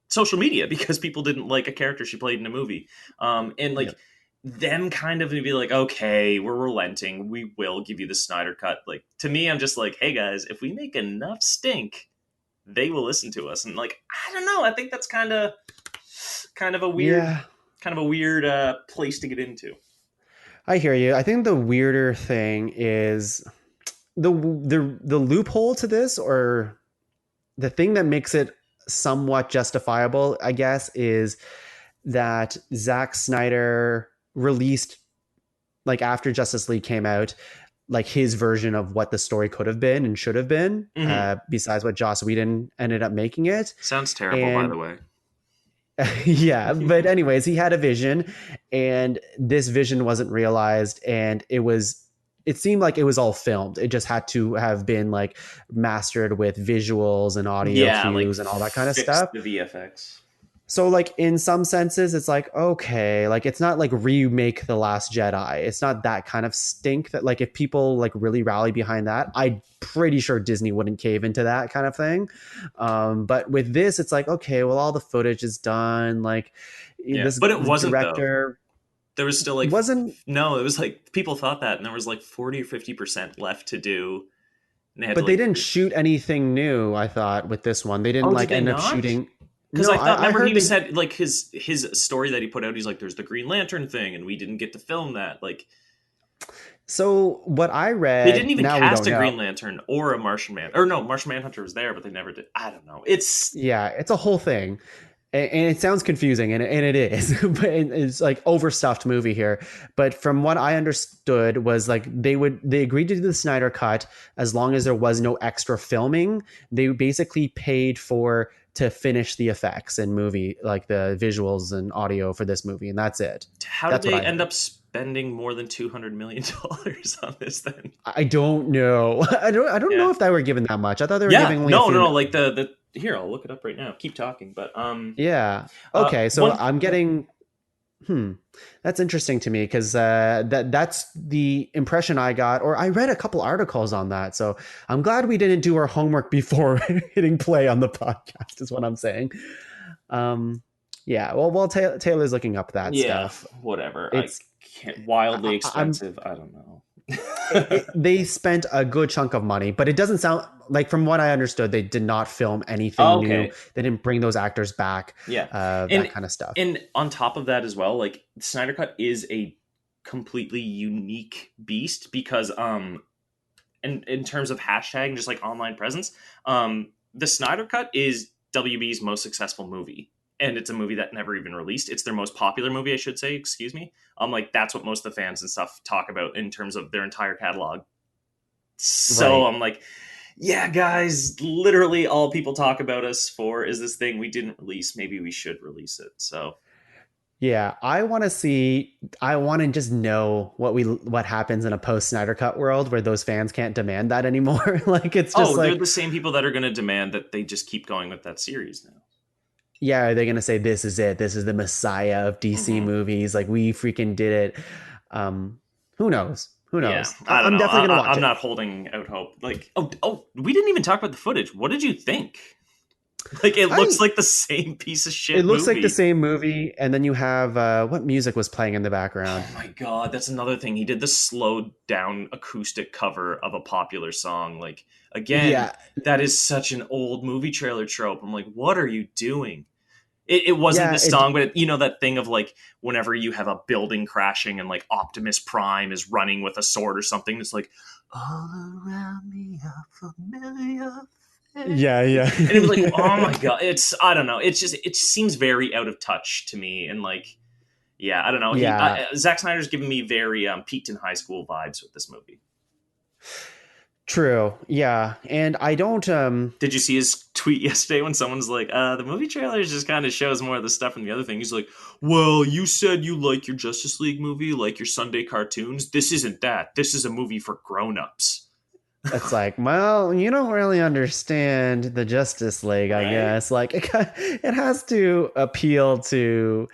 social media because people didn't like a character she played in a movie, and like. Yep. Them kind of be like, okay, we're relenting. We will give you the Snyder Cut. Like to me, I'm just like, hey guys, if we make enough stink, they will listen to us. And like, I don't know. I think that's kind of a weird, place to get into. I hear you. I think the weirder thing is the loophole to this, or the thing that makes it somewhat justifiable, I guess, is that Zack Snyder released, like after Justice League came out, like his version of what the story could have been and should have been, besides what Joss Whedon ended up making it. Sounds terrible, by the way. Yeah, but anyways, he had a vision and this vision wasn't realized, and it was it seemed like it was all filmed. It just had to have been like mastered with visuals and audio Yeah, like cues and all that kind of fix stuff. the VFX. So like in some senses, it's like, okay, like it's not like remake The Last Jedi. It's not that kind of stink that like if people like really rally behind that, I'm pretty sure Disney wouldn't cave into that kind of thing. But with this, it's like, okay, well, all the footage is done. Like Yeah, this but it wasn't though. director There was still like wasn't, no, it was like people thought that, and there was like 40 or 50% left to do, and they had to but they like. didn't shoot anything new, I thought, with this one. They didn't Oh, did like they end up not? shooting. Because No, I thought, I remember he heard was they. said like his story that he put out. He's like, "There's the Green Lantern thing, and we didn't get to film that." Like So what I they read, didn't even now we cast don't a know. Green Lantern or a Martian Man. Or no, Martian Manhunter was there, but they never did. I don't know. It's Yeah, it's a whole thing. And it sounds confusing, and it is, but it's like overstuffed movie here. But from what I understood was like they agreed to do the Snyder cut as long as there was no extra filming. They basically paid for to finish the effects and movie, like the visuals and audio for this movie, and that's it. how did That's what they I end heard. up spending more than $200 million on this then? I don't know. I don't know Yeah. if they were given that much. I thought they were Yeah. giving only a No, no, few. no. Like the here, I'll look it up right now. Keep talking. But Yeah. Okay. So one I'm getting. That's interesting to me because that's the impression I got, or I read a couple articles on that. So I'm glad we didn't do our homework before hitting play on the podcast. Is what I'm saying. Um, yeah. Well, while Taylor's looking up that yeah, stuff, whatever. I it's can't wildly I'm expensive. I don't know. they spent a good chunk of money, but it doesn't sound like, from what I understood, they did not film anything Oh, new. okay. They didn't bring those actors back, Yeah. that And kind of stuff. on top of that as well, like Snyder Cut is a completely unique beast because in terms of hashtag, just like online presence, the Snyder Cut is WB's most successful movie. And it's a movie that never even released. It's their most popular movie, I should say, excuse me. Like that's what most of the fans and stuff talk about in terms of their entire catalog. So Right. I'm like, yeah, guys, literally all people talk about us for is this thing we didn't release. Maybe we should release it. So Yeah, I want to see. I want to just know what happens in a post Snyder Cut world where those fans can't demand that anymore. Like it's just oh, they're like, the same people that are going to demand that they just keep going with that series now. yeah, are they gonna say this is it? This is the Messiah of DC Mm-hmm. movies. Like we freaking did it. Who knows? Who Yeah, knows? I don't I'm know. definitely gonna watch I'm it. not holding out hope. Like, oh, we didn't even talk about the footage. What did you think? Like, it looks I like the same piece of It shit looks like the movie. same movie, and then you have what music was playing in the background? Oh my god, that's another thing. He did the slowed down acoustic cover of a popular song. Like, again, Yeah, that is such an old movie trailer trope. I'm like, what are you doing? It wasn't yeah. this song, but you know that thing of like whenever you have a building crashing and like Optimus Prime is running with a sword or something, it's like all around me are familiar faces. Yeah, yeah. And it was like, oh my god, it's I don't know, it's just it seems very out of touch to me, and like yeah, I don't know. Yeah, Zack Snyder's giving me very peaked in high school vibes with this movie. true. Yeah, and I don't. Did you see his tweet yesterday when someone's like, the movie trailers just kind of shows more of the stuff from the other thing? He's like, well, you said you like your Justice League movie, like your Sunday cartoons. This isn't that. This is a movie for grown-ups. It's like, well, you don't really understand the Justice League, I Right? guess. Like, it has to appeal to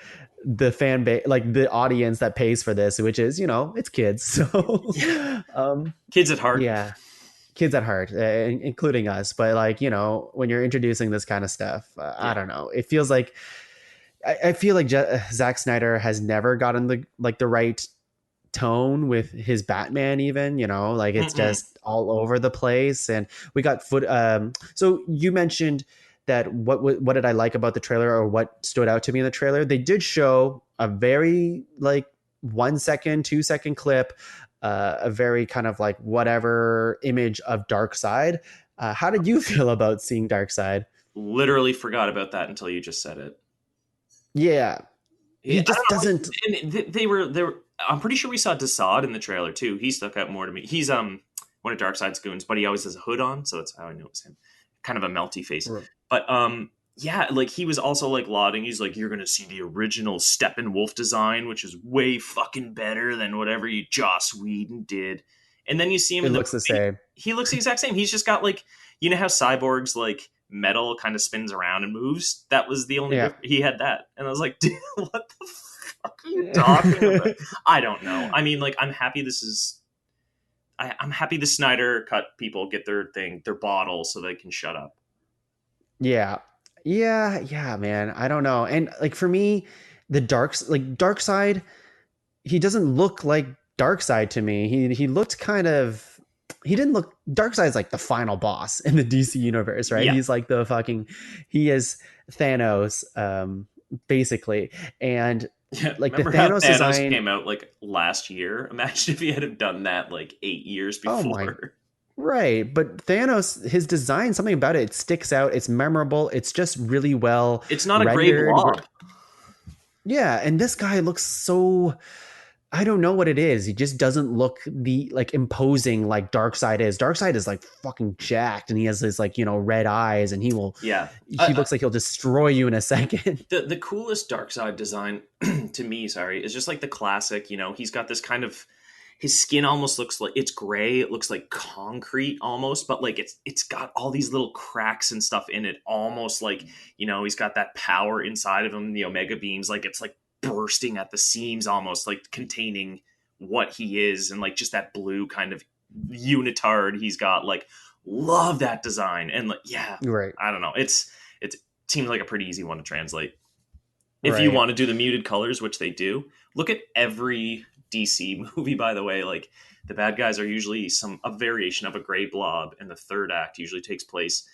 the fan base, like the audience that pays for this, which is, it's kids. So, Yeah. um, Kids at heart. yeah, kids at heart, including us. But like, when you're introducing this kind of stuff, I Yeah. don't know. It feels like I feel like Zack Snyder has never gotten the right tone with his Batman. Even like it's Mm-mm. just all over the place. And we got foot. So you mentioned that what did I like about the trailer, or what stood out to me in the trailer? They did show a very like 1 second, 2 second clip, a very kind of like whatever image of Darkseid. How did you feel about seeing Darkseid? Literally forgot about that until you just said it. Yeah, Yeah, he I just don't know. doesn't. And they were. I'm pretty sure we saw Desaad in the trailer too. He stuck out more to me. He's one of Darkseid's goons, but he always has a hood on, so that's how I know it was him. Kind of a melty face. But yeah, like he was also like lauding. He's like, you're gonna see the original Steppenwolf design, which is way fucking better than whatever you Joss Whedon did. And then you see him It in the looks the movie. same. He looks the exact same. He's just got like, you know how Cyborg's like metal kind of spins around and moves? That was the only Yeah. difference. He had that. And I was like, dude, what the fuck are you talking about? I don't know. I mean, like, I'm happy I'm happy the Snyder Cut people get their bottle so they can shut up. Yeah. Yeah, man. I don't know. And like for me, Dark Side, he doesn't look like Dark Side to me. He looked kind of he didn't look Dark Side's like the final boss in the DC universe, right? Yeah. He's like he is Thanos, basically. And Yeah. like the Remember how Thanos Thanos design, came out like last year? Imagine if he had have done that like 8 years oh my, before. right. But Thanos, his design, something about it sticks out. It's memorable. It's just really well It's not a gray rendered. blob. Yeah, and this guy looks so, I don't know what it is. He just doesn't look the like imposing like Darkseid is. Darkseid is like fucking jacked, and he has his like, red eyes, and Yeah. he looks like he'll destroy you in a second. The coolest dark side design to me, sorry, is just like the classic, he's got this kind of, his skin almost looks like it's gray. It looks like concrete almost, but like it's got all these little cracks and stuff in it, almost like, he's got that power inside of him, the Omega beams, like it's like bursting at the seams, almost like containing what he is, and like just that blue kind of unitard he's got. Like, love that design. And like, yeah, Right. I don't know. It seems like a pretty easy one to translate. If you Right. want to do the muted colors, which they do, look at every DC movie, by the way. Like, the bad guys are usually a variation of a gray blob, and the third act usually takes place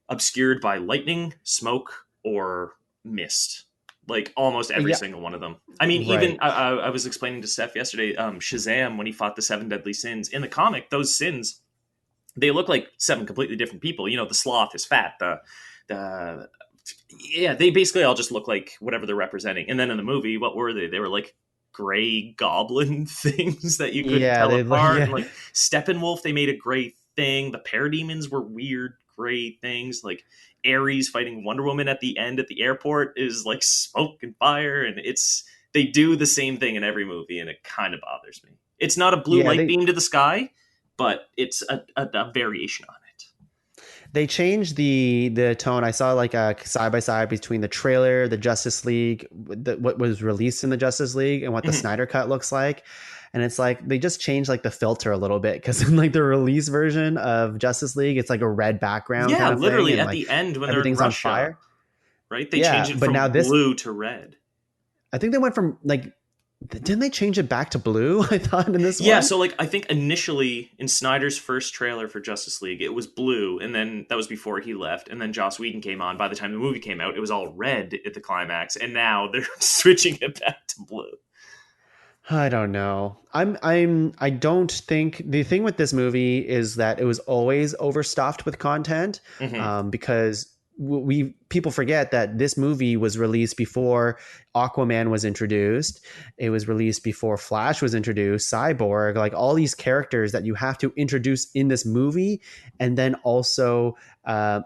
obscured by lightning, smoke, or mist. Like, almost every Yeah. single one of them. I mean, even Right. I was explaining to Steph yesterday, Shazam, when he fought the seven deadly sins in the comic, those sins, they look like seven completely different people. The sloth is fat. The Yeah, they basically all just look like whatever they're representing. And then in the movie, what were they? They were like gray goblin things that you couldn't Yeah, tell they look, apart. And yeah. like Steppenwolf, they made a gray thing. The parademons were weird gray things. Like Ares fighting Wonder Woman at the end at the airport is like smoke and fire, and they do the same thing in every movie, and it kind of bothers me. It's not a blue Yeah, light beam to the sky, but it's a variation on it. they changed the tone. I saw like a side by side between the trailer, the Justice League, what was released in the Justice League, and what the Mhm. Snyder Cut looks like. And it's like they just changed like the filter a little bit, because in like the release version of Justice League, it's like a red background Yeah, kind of thing, literally and at like the end when they're in everything's on Russia, fire. right? They Yeah, changed it but now from this, blue to red. I think they went from like, didn't they change it back to blue? I thought in this Yeah, one. so like I think initially in Snyder's first trailer for Justice League, it was blue, and then that was before he left, and then Joss Whedon came on. By the time the movie came out, it was all red at the climax, and now they're switching it back to blue. I don't know. I don't think the thing with this movie is that it was always overstuffed with content, Hmm. because we people forget that this movie was released before Aquaman was introduced. It was released before Flash was introduced, Cyborg, like all these characters that you have to introduce in this movie, and then also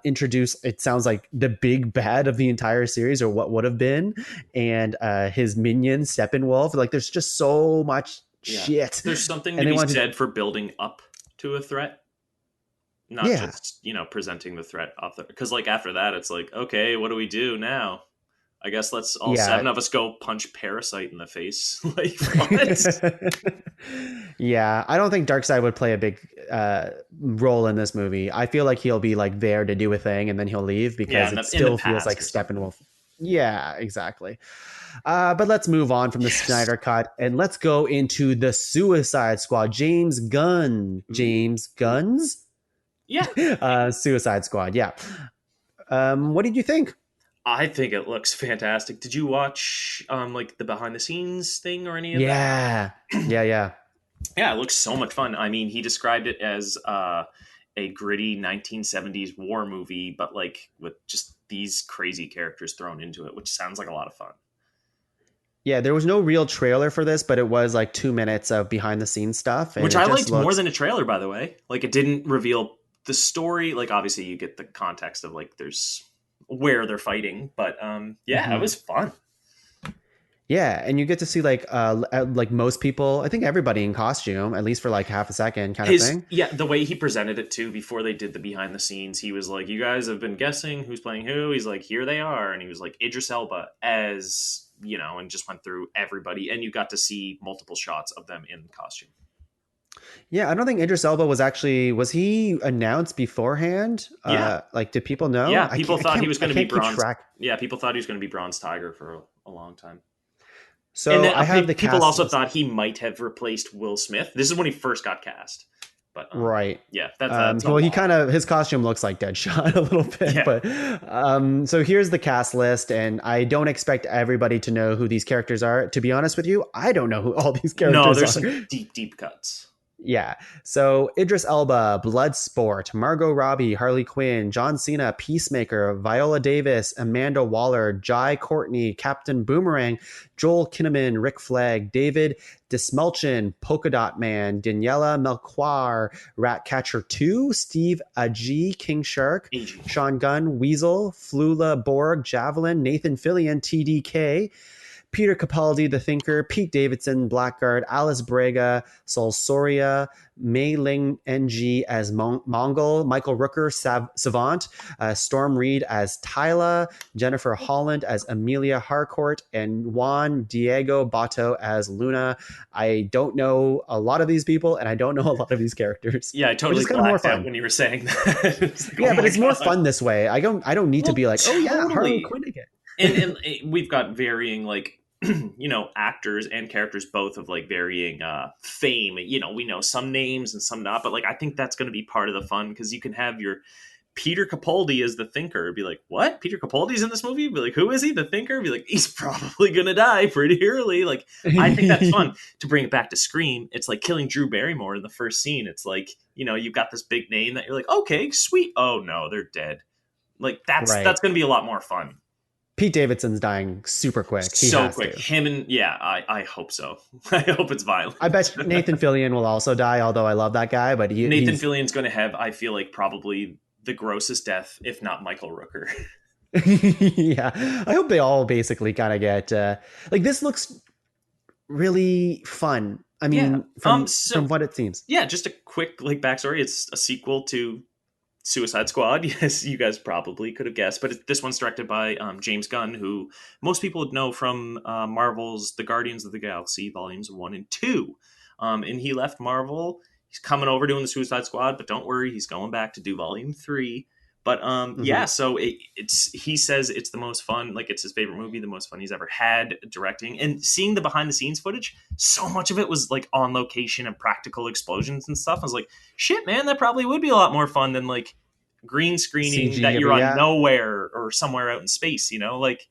introduce. It sounds like the big bad of the entire series, or what would have been, and his minion Steppenwolf. Like, there's just so much Yeah, shit, there's something to and they be wanted, said for building up to a threat, not yeah, just presenting the threat off the. Because like after that, it's like, okay, what do we do now? I guess let's all yeah. seven of us go punch Parasite in the face. Like, what? Yeah, I don't think Darkseid would play a big role in this movie. I feel like he'll be like there to do a thing, and then he'll leave, Yeah, because in it the still feels like past or something. Steppenwolf. Yeah, exactly. But let's move on from the Yes. Snyder Cut, and let's go into the Suicide Squad. James Gunn. Ooh. James Gunn's Yeah, Suicide Squad. Yeah. What did you think? I think it looks fantastic. Did you watch like the behind the scenes thing or any of that? Yeah. Yeah, yeah. Yeah, it looks so much fun. I mean, he described it as a gritty 1970s war movie, but like with just these crazy characters thrown into it, which sounds like a lot of fun. Yeah, there was no real trailer for this, but it was like 2 minutes of behind the scenes stuff, and Which it I just liked more looks, than a trailer, by the way. Like, it didn't reveal the story. Like, obviously, you get the context of like there's where they're fighting, but yeah, it mhm. was fun. Yeah, and you get to see like most people, I think everybody in costume, at least for like half a second kind of His thing. yeah, the way he presented it too before they did the behind the scenes, he was like, "You guys have been guessing who's playing who." He's like, "Here they are," and he was like Idris Elba as and just went through everybody, and you got to see multiple shots of them in costume. Yeah, I don't think Idris Elba was he announced beforehand? Yeah, Like did people know? yeah. People thought he was I going to be can't keep Bronze. track. Yeah, people thought he was going to be Bronze Tiger for a long time. And So then I have the people cast also list. thought he might have replaced Will Smith. This is when he first got cast. But Right. yeah, that's a Well, he long. kind of his costume looks like Deadshot a little bit, Yeah, but so here's the cast list, and I don't expect everybody to know who these characters are. To be honest with you, I don't know who all these no, characters there's are. some deep cuts. Yeah. So Idris Elba, Bloodsport, Margot Robbie, Harley Quinn, John Cena, Peacemaker, Viola Davis, Amanda Waller, Jai Courtney, Captain Boomerang, Joel Kinnaman, Rick Flag, David Dismelchin, Polka Dot Man, Daniela Melchior, Ratcatcher 2, Steve Aji, King Shark, AG. Sean Gunn, Weasel, Flula Borg, Javelin, Nathan Fillion, TDK, Peter Capaldi, The Thinker, Pete Davidson, Blackguard, Alice Braga, Sol Soria, Mei Ling NG as Mongol, Michael Rooker, Savant, Storm Reed as Tyla, Jennifer Holland as Amelia Harcourt, and Juan Diego Bato as Luna. I don't know a lot of these people, and I don't know a lot of these characters, Yeah, I which totally is kind of more blacked out fun. when you were saying that. It's like, oh Yeah, but my it's more god. fun this way. I don't need to Well, be like, oh yeah, Harley totally. Quinn again. And we've got varying like actors and characters both of like varying fame. We know some names and some not, but like I think that's going to be part of the fun because you can have your Peter Capaldi as the Thinker. Be like, what? Peter Capaldi's in this movie? Be like, who is he? The Thinker? Be like, he's probably gonna die pretty early. Like, I think that's fun to bring it back to Scream. It's like killing Drew Barrymore in the first scene. It's like you've got this big name that you're like, okay, sweet. Oh no, they're dead. Like Right. that's gonna be a lot more fun. Pete Davidson's dying super quick. He So has quick, to. him and yeah, I hope so. I hope it's I violent. bet Nathan Fillion will also die, although I love that guy, but Nathan he's Fillion's going to have, I feel like, probably the grossest death, if not Michael Rooker. yeah. I hope they all basically kind of get like this looks really fun. I Yeah. mean, from So what it seems. yeah, just a quick like backstory. It's a sequel to Suicide Squad. Yes, you guys probably could have guessed, but this one's directed by James Gunn, who most people would know from Marvel's The Guardians of the Galaxy volumes 1 and 2. And he left Marvel. He's coming over doing the Suicide Squad, but don't worry, he's going back to do volume 3. But Hmm. yeah, so it's he says it's the most fun, like it's his favorite movie, the most fun he's ever had directing, and seeing the behind the scenes footage. So much of it was like on location and practical explosions and stuff. I was like, shit, man, that probably would be a lot more fun than like green screening CG that you're on yeah. nowhere or somewhere out in space. Like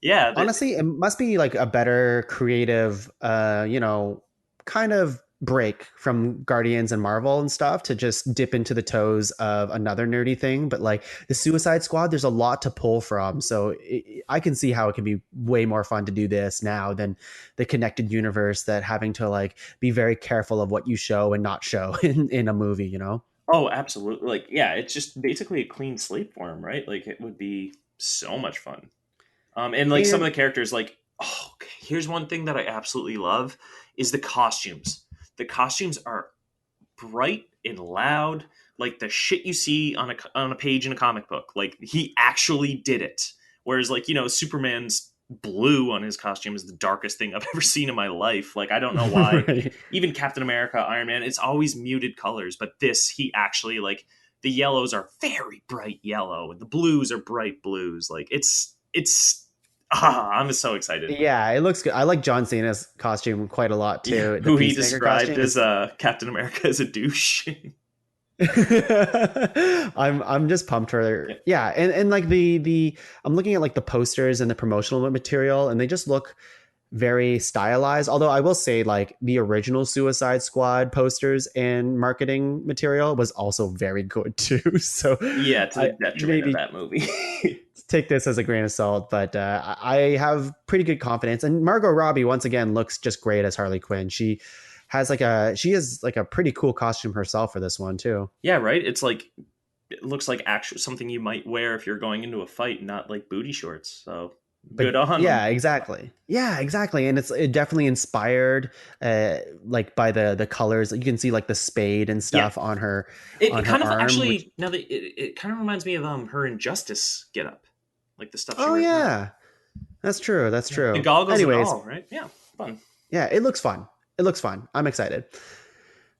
yeah, Honestly, it must be like a better creative kind of break from Guardians and Marvel and stuff to just dip into the toes of another nerdy thing. But like the Suicide Squad, there's a lot to pull from. So I can see how it can be way more fun to do this now than the connected universe that having to like be very careful of what you show and not show in a movie. oh, absolutely. Like yeah, it's just basically a clean slate for him, right? Like it would be so much fun. And like some of And the characters, like, oh, okay, here's one thing that I absolutely love is the costumes. The costumes are bright and loud, like the shit you see on a page in a comic book. Like he actually did it. Whereas like Superman's blue on his costume is the darkest thing I've ever seen in my life. Like I don't know why. right. Even Captain America, Iron Man, it's always muted colors, but this he actually like the yellows are very bright yellow and the blues are bright blues. Like it's I'm so excited. Yeah, it looks good. I like John Cena's costume quite a lot Yeah, too. The who he Peacemaker described costume as is Captain America as a douche. I'm just pumped for Yeah. yeah, and like the I'm looking at like the posters and the promotional material and they just look very stylized. Although I will say like the original Suicide Squad posters and marketing material was also very good too. So Yeah, to the I detriment of maybe that movie. take this as a grain of salt, but I have pretty good confidence. And Margot Robbie once again looks just great as Harley Quinn. She has like a pretty cool costume herself for this one too. Yeah, right. It's like it looks like actually something you might wear if you're going into a fight, not like booty shorts. So but Good on him. yeah, exactly. Yeah, exactly. And it definitely inspired like by the colors. You can see like the spade and Yeah. stuff on her It on her kind of arm, which actually now that it kind of reminds me of her Injustice get up, like the stuff she oh wears now. yeah. That's true. That's Yeah. The true. goggles and Anyways, all, right? Yeah, fun. yeah, it looks fun. It looks fun. I'm excited.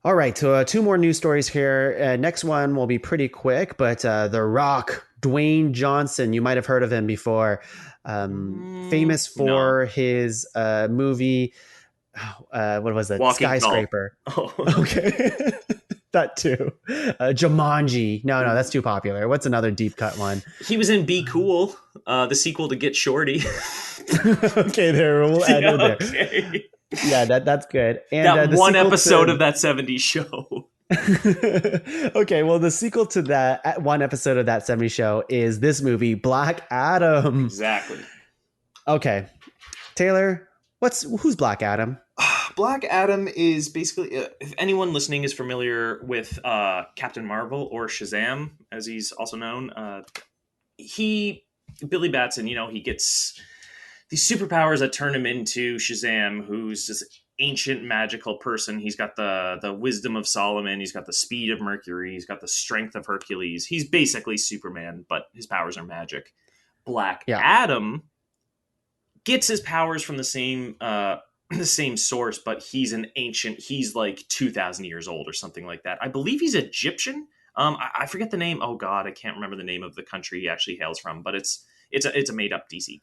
All right, so two more news stories here. Next one will be pretty quick, but The Rock, Dwayne Johnson, you might have heard of him before. Famous No, for his movie, what was it? Walking Tall. Skyscraper. Oh, Okay. That too. Jumanji. No, that's too popular. What's another deep cut one? he was in Be Cool, the sequel to Get Shorty. Okay, there. We'll add Yeah, it there. okay. Yeah, that's good. And That the one sequel episode to of that '70s show. okay, well, the sequel to that one episode of that 70 show is this movie, Black Adam. Exactly. Okay, Taylor, who's Black Adam? Black Adam is basically, if anyone listening is familiar with Captain Marvel or Shazam, as he's also known, Billy Batson, he gets these superpowers that turn him into Shazam, who's this ancient magical person. He's got the wisdom of Solomon. He's got the speed of Mercury. He's got the strength of Hercules. He's basically Superman, but his powers are magic. Black Yeah. Adam gets his powers from the same source, but he's an ancient. He's like 2,000 years old or something like that. I believe he's Egyptian. I forget the name. Oh God, I can't remember the name of the country he actually hails from, but it's a made up DC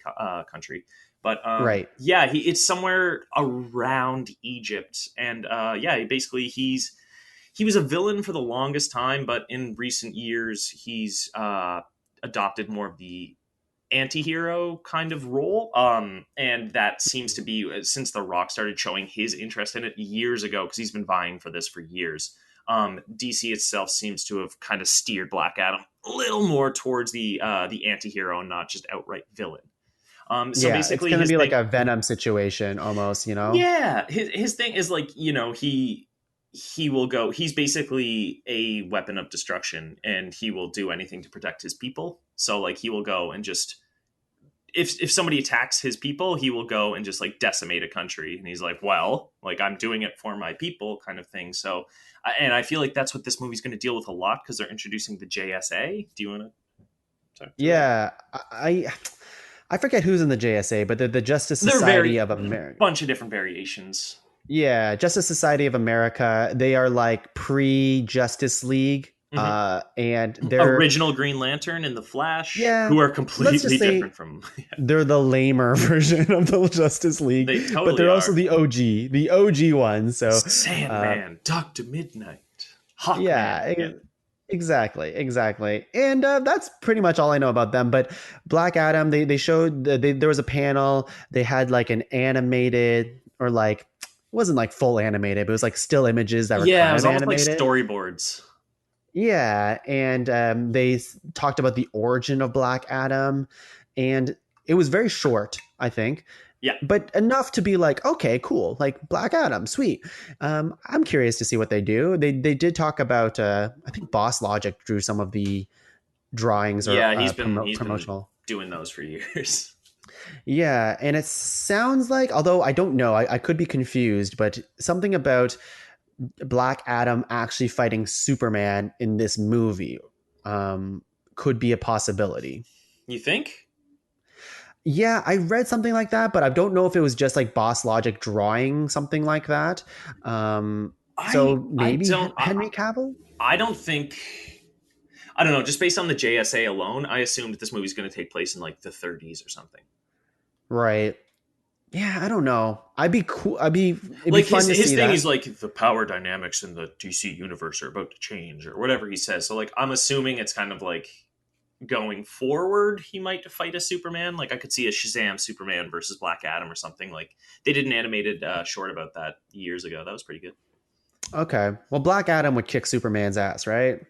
country. But Right. yeah, it's somewhere around Egypt, and yeah, he was a villain for the longest time, but in recent years he's adopted more of the anti-hero kind of role, and that seems to be since The Rock started showing his interest in it years ago, because he's been vying for this for years. DC itself seems to have kind of steered Black Adam a little more towards the anti-hero and not just outright villain. So Yeah, it's basically going to his be like thing, a Venom situation almost, you know? yeah, his thing is like, he will go, he's basically a weapon of destruction, and he will do anything to protect his people. So like he will go and just, if somebody attacks his people, he will go and just like decimate a country, and he's like, well, like I'm doing it for my people kind of thing. So and I feel like that's what this movie's going to deal with a lot, because they're introducing the JSA. Do you want to talk to that? Yeah, I forget who's in the JSA, but the Justice They're Society very of America. bunch of different variations. Yeah, Justice Society of America. They are like pre-Justice League, Mhm. and they're Original Green Lantern and the Flash, yeah. who are Let's just completely say different from. they're the lamer version of the Justice League, They but totally they're also are. the OG ones. So, Sandman, Doctor Midnight, yeah, Hawkman. Yeah, exactly. And that's pretty much all I know about them. But Black Adam, they showed there was a panel. They had like an animated or like it wasn't like full animated, but it was like still images that were yeah, it kind was of almost like animated. storyboards. Yeah, and they talked about the origin of Black Adam, and it was very short, I think, Yeah, but enough to be like, okay, cool, like Black Adam, sweet. I'm curious to see what they do. They did talk about, I think Boss Logic drew some of the drawings or yeah, he's been promotional. doing those for years. Yeah, and it sounds like, although I don't know, I could be confused, but something about Black Adam actually fighting Superman in this movie could be a possibility. You think? Yeah, I read something like that, but I don't know if it was just like Boss Logic drawing something like that. I So I maybe don't Henry Cavill? I don't think. I don't know. Just based on the JSA alone, I assumed this movie's going to take place in like the 30s or something. Right. Yeah, I don't know. I'd be cool. It'd be Like fun to his see thing that. is like the power dynamics in the DC universe are about to change or whatever he says. So like I'm assuming it's kind of like going forward he might fight a Superman. Like I could see a Shazam Superman versus Black Adam or something. Like they did an animated short about that years ago. That was pretty good. Okay. Well, Black Adam would kick Superman's ass, right?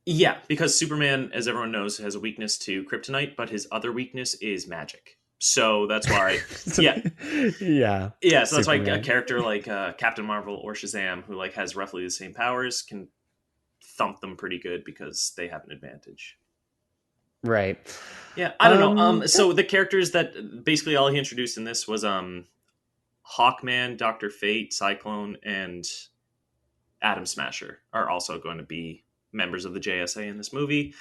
Yeah, because Superman, as everyone knows, has a weakness to kryptonite, but his other weakness is magic. So that's why, yeah, Yeah. yeah. So that's why a Superman. character like Captain Marvel or Shazam, who like has roughly the same powers, can thump them pretty good because they have an advantage. Right. Yeah, I don't know. Yeah. So the characters that basically all he introduced in this was Hawkman, Doctor Fate, Cyclone, and Atom Smasher are also going to be members of the JSA in this movie.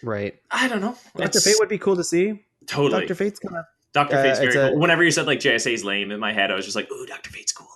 Right. I don't know. Dr. Fate It's would be cool to see. totally Dr. Fate's kind of Doctor Fate's it's very a cool. Whenever you said like JSA's lame, in my head I was just like, "Ooh, Doctor Fate's cool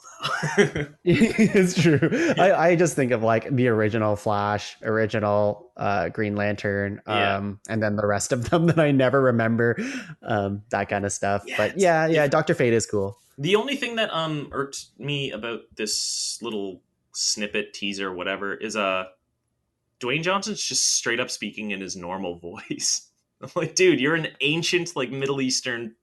though." it's true. Yeah, I just think of like the original Flash, original Green Lantern, yeah, and then the rest of them that I never remember, that kind of stuff. yeah. But It's yeah, different. Dr. Fate is cool. The only thing that irked me about this little snippet teaser, whatever, is Dwayne Johnson's just straight up speaking in his normal voice. I'm like, dude, you're an ancient like Middle Eastern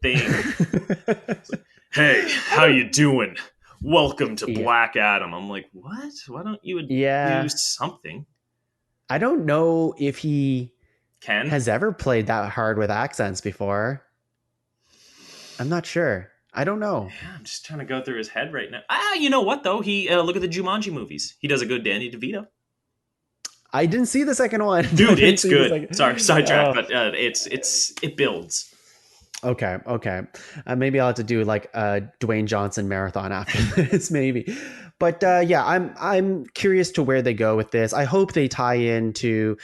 thing. It's like, hey, I how don't. you doing? Welcome to Yeah, Black Adam. I'm like, what? Why don't you do yeah. something? I don't know if he Ken? has ever played that hard with accents before. I'm not sure. I don't know. Yeah, I'm just trying to go through his head right now. You know what though? He look at the Jumanji movies. He does a good Danny DeVito. I didn't see the second one. I Dude, didn't it's see the good. Sorry, second. sidetrack, Oh, but it builds. okay. Maybe I'll have to do like a Dwayne Johnson marathon after this, maybe. But yeah, I'm curious to where they go with this. I hope they tie into,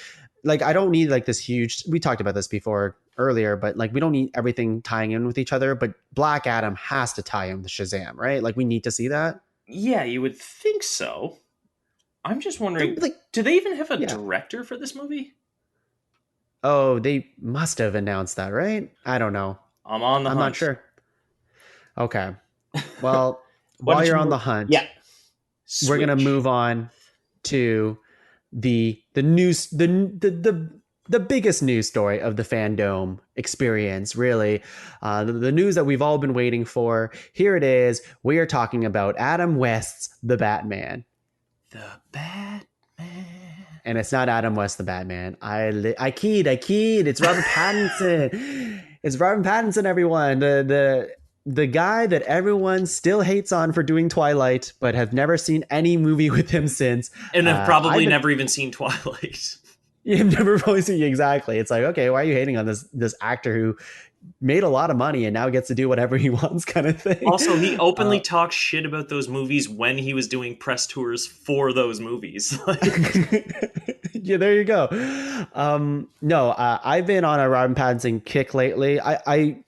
like, I don't need like this huge. We talked about this before earlier, but like we don't need everything tying in with each other. But Black Adam has to tie in with Shazam, right? Like we need to see that. Yeah, you would think so. I'm just wondering, Like, do they even have a yeah. director for this movie? Oh, they must have announced that, right? I don't know. I'm on the I'm not hunt. sure. Okay. Well, What while did you're on the you? hunt, Yeah, we're gonna switch. move on to the news the biggest news story of the fandom experience, really. The news that we've all been waiting for. Here it is. We are talking about Adam West's The Batman. The Batman. And it's not Adam West the Batman. I keyed. It's Robert Pattinson. It's Robert Pattinson, everyone. The guy that everyone still hates on for doing Twilight, but have never seen any movie with him since. And have I've probably been never even seen Twilight. You've never really seen exactly. It's like, okay, why are you hating on this actor who made a lot of money and now gets to do whatever he wants, kind of thing? Also, he Uh, openly talks shit about those movies when he was doing press tours for those movies. Like, yeah, there you go. No, I've been on a Robin Pattinson kick lately. I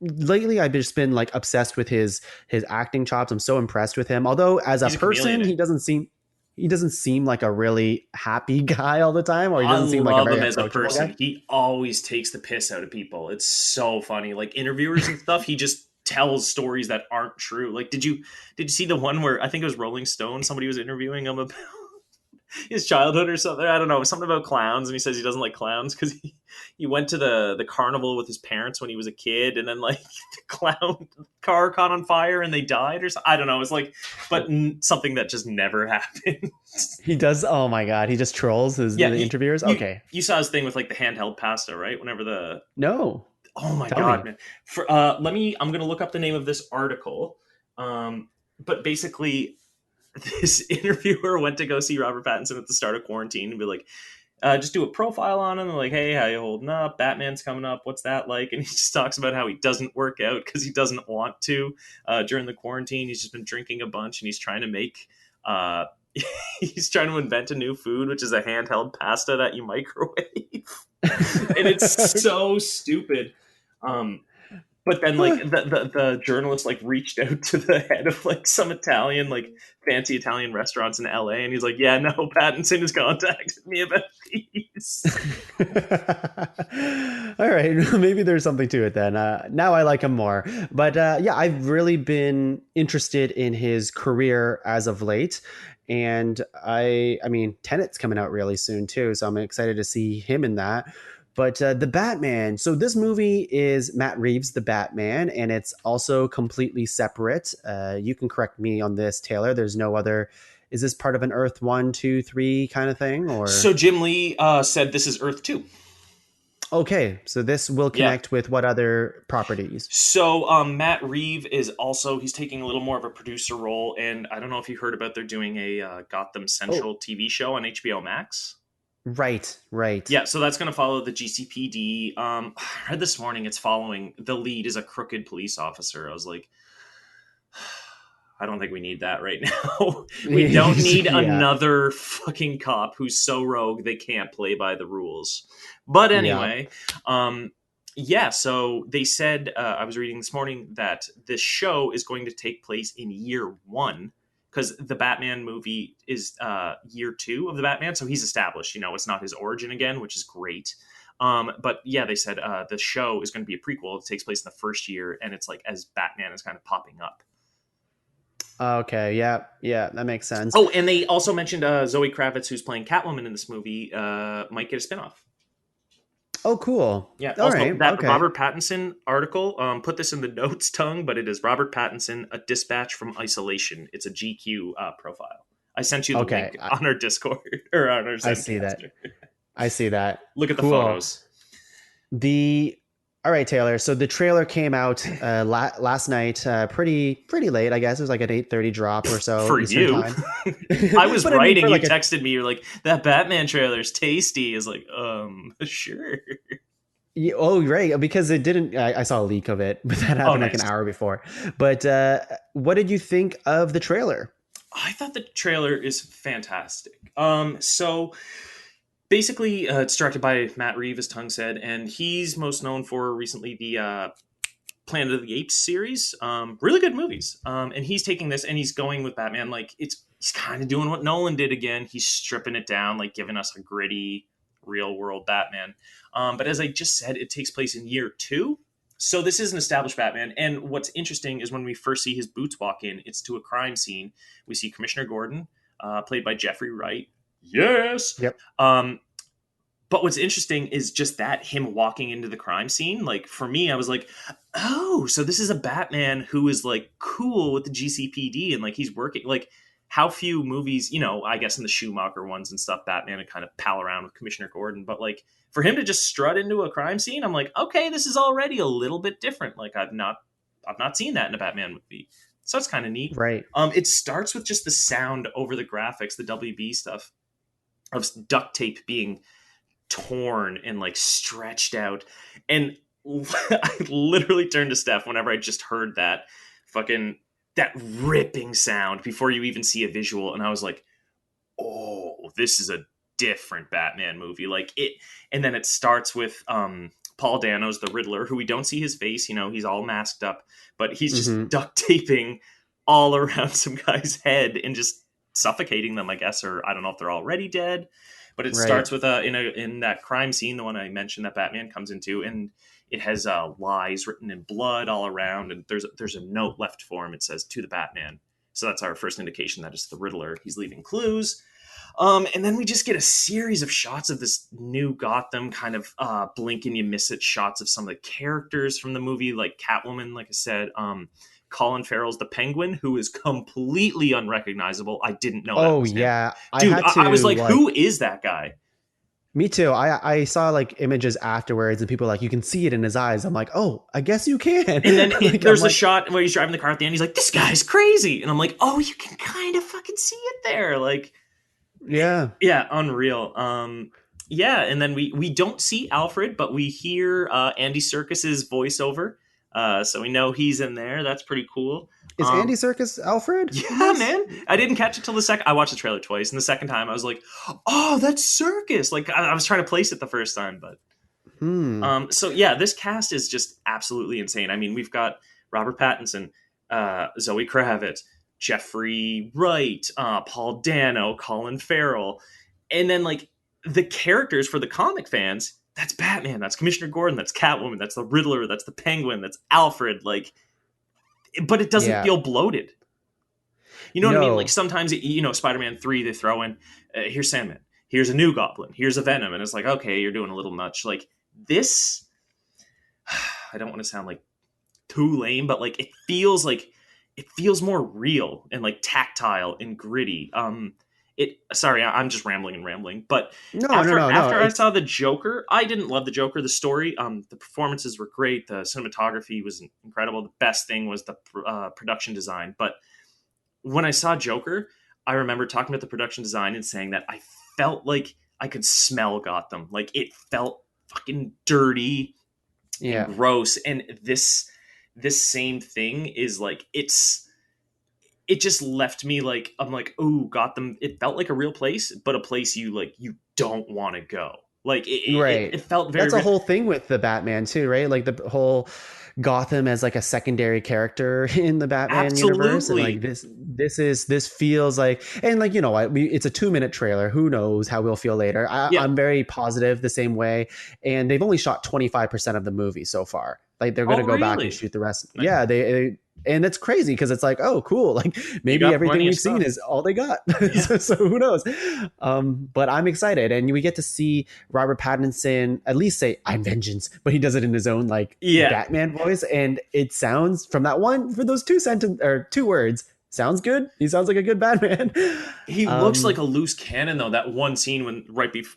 lately I've just been like obsessed with his acting chops. I'm so impressed with him. Although as a he's a chameleon. person, he doesn't seem like a really happy guy all the time, or he I doesn't seem like a love very him as a approachable guy. person. He always takes the piss out of people. It's so funny. Like interviewers and stuff, he just tells stories that aren't true. Like, did you see the one where I think it was Rolling Stone? Somebody was interviewing him about his childhood or something. I don't know, something about clowns, and he says he doesn't like clowns because he went to the carnival with his parents when he was a kid, and then like the clown car caught on fire and they died or something. I don't know. It's like, but something that just never happened. He does. Oh my god, he just trolls Yeah, the interviewers. you Okay, you saw his thing with like the handheld pasta, right? Whenever the no, oh my tell god, me. man! For I'm gonna look up the name of this article. But basically, this interviewer went to go see Robert Pattinson at the start of quarantine and be like, just do a profile on him. And like, hey, how you holding up? Batman's coming up. What's that like? And he just talks about how he doesn't work out because he doesn't want to during the quarantine. He's just been drinking a bunch and he's trying to make. He's trying to invent a new food, which is a handheld pasta that you microwave, and it's so stupid. Um, but then like the journalist like reached out to the head of like some Italian like fancy Italian restaurants in LA, and he's like, yeah, no, Pattinson has contacted me about these. All right, maybe there's something to it then. Now I like him more. But yeah, I've really been interested in his career as of late. And I mean, Tenet's coming out really soon too, so I'm excited to see him in that. But the Batman. So this movie is Matt Reeves' The Batman, and it's also completely separate. You can correct me on this, Taylor. There's no other. Is this part of an Earth 1, 2, 3 kind of thing, or? So Jim Lee said this is Earth 2. Okay, so this will Yeah. connect with what other properties? So Matt Reeve is also he's taking a little more of a producer role, and I don't know if you heard about they're doing a Gotham Oh, Central TV show on HBO Max. Right, right. Yeah, so that's going to follow the GCPD. I read this morning it's following the lead is a crooked police officer. I was like, I don't think we need that right now. We don't need Yeah, another fucking cop who's so rogue they can't play by the rules. But yeah. anyway, um, yeah, so they said, I was reading this morning that this show is going to take place in year one because the Batman movie is year two of the Batman. So he's established, it's not his origin again, which is great. But yeah, they said the show is going to be a prequel. It takes place in the first year, and it's like as Batman is kind of popping up. Okay, yeah, yeah, that makes sense. Oh, and they also mentioned Zoe Kravitz, who's playing Catwoman in this movie, might get a spinoff. Oh, cool. Yeah. All Also, right, that okay. Robert Pattinson article, put this in the notes, Tongue, but it is Robert Pattinson, a dispatch from isolation. It's a GQ profile. I sent you the Okay, link on our Discord or on our I see that. Zencaster. I see that. Look at the Cool. photos. The All right, Taylor. So the trailer came out last night, pretty late. I guess it was like an 8:30 drop or so For Eastern you, time. I was But I mean, writing. for You like a texted me. You're like, that Batman trailer is tasty. Is like, sure. oh right, because it didn't. I saw a leak of it, but that Oh, happened like an nice. hour before. But what did you think of the trailer? I thought the trailer is fantastic. So basically, it's directed by Matt Reeves, as Tongue said, and he's most known for recently the Planet of the Apes series. Really good movies. And he's taking this and he's going with Batman. Like he's kind of doing what Nolan did again. He's stripping it down, like giving us a gritty, real world Batman. But as I just said, it takes place in year two. So this is an established Batman. And what's interesting is when we first see his boots walk in, it's to a crime scene. We see Commissioner Gordon, played by Jeffrey Wright. Yes. Yep. But what's interesting is just that him walking into the crime scene. Like for me, I was like, oh, so this is a Batman who is like cool with the GCPD and like he's working. Like how few movies, I guess in the Schumacher ones and stuff, Batman would kind of pal around with Commissioner Gordon. But like for him to just strut into a crime scene, I'm like, okay, this is already a little bit different. Like I've not seen that in a Batman movie. So it's kind of neat. Right. It starts with just the sound over the graphics, the WB stuff of duct tape being torn and like stretched out. And I literally turned to Steph whenever I just heard that ripping sound before you even see a visual. And I was like, oh, this is a different Batman movie. Like it, and then it starts with Paul Dano's the Riddler, who we don't see his face, he's all masked up, but he's just Mm-hmm. duct taping all around some guy's head and just suffocating them, I guess, or I don't know if they're already dead. But it Right. starts with in that crime scene, the one I mentioned that Batman comes into, and it has lies written in blood all around, and there's a note left for him. It says to the Batman. So that's our first indication that it's the Riddler. He's leaving clues. And then we just get a series of shots of this new Gotham, kind of blink and you miss it shots of some of the characters from the movie, like Catwoman, like I said. Colin Farrell's the Penguin, who is completely unrecognizable. I didn't know that Oh was him. yeah, I Dude, had I was to like, like. who is that guy? Me too. I saw like images afterwards, and people were like, you can see it in his eyes. I'm like, oh, I guess you can. And then Like I'm there's a like, shot where he's driving the car at the end. He's like, this guy's crazy. And I'm like, oh, you can kind of fucking see it there. Like, yeah. yeah, unreal. Yeah, and then we don't see Alfred, but we hear Andy Serkis's voiceover. So we know he's in there. That's pretty cool. Is Andy Serkis Alfred in Yeah, this? man. I didn't catch it till the second. I watched the trailer twice, and the second time I was like, "Oh, that's Circus!" Like I was trying to place it the first time, but Hmm. so yeah, this cast is just absolutely insane. I mean, we've got Robert Pattinson, Zoe Kravitz, Jeffrey Wright, Paul Dano, Colin Farrell, and then like the characters for the comic fans. That's Batman. That's Commissioner Gordon. That's Catwoman. That's the Riddler. That's the Penguin. That's Alfred. Like, but it doesn't Yeah. feel bloated. You know what I mean? Like No. sometimes, Spider-Man 3, they throw in, here's Sandman, here's a new Goblin, here's a Venom. And it's like, okay, you're doing a little much. Like this, I don't want to sound like too lame, but like it feels more real and like tactile and gritty. Sorry, I'm just rambling. But No. No. after No. No. after I It's saw the Joker, I didn't love the Joker. The story, the performances were great. The cinematography was incredible. The best thing was the production design. But when I saw Joker, I remember talking about the production design and saying that I felt like I could smell Gotham. Like it felt fucking dirty and Yeah. gross. And this same thing is like it just left me like I'm like, oh, Gotham. It felt like a real place, but a place you don't want to go. Like it Right. felt very That's a whole thing with the Batman too, right? Like the whole Gotham as like a secondary character in the Batman universe, and like absolutely. this feels like, and like, you know what, it's a 2-minute trailer. Who knows how we'll feel later? Yeah. I'm very positive the same way, and they've only shot 25% of the movie so far. Like they're Oh, gonna go back and really? shoot the rest. Nice. Yeah, they and it's crazy because it's like, oh, cool. Like You maybe got everything plenty of we've seen stuff. is all they got. Yeah. So who knows? But I'm excited, and we get to see Robert Pattinson at least say "I'm vengeance," but he does it in his own like Yeah. Batman voice, and it sounds from that one for those two words sounds good. He sounds like a good Batman. He looks like a loose cannon though. That one scene when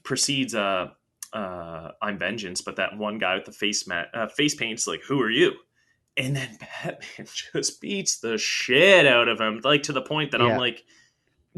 precedes I'm vengeance, but that one guy with the face paint's like, who are you? And then Batman just beats the shit out of him, like to the point that I'm Yeah. like,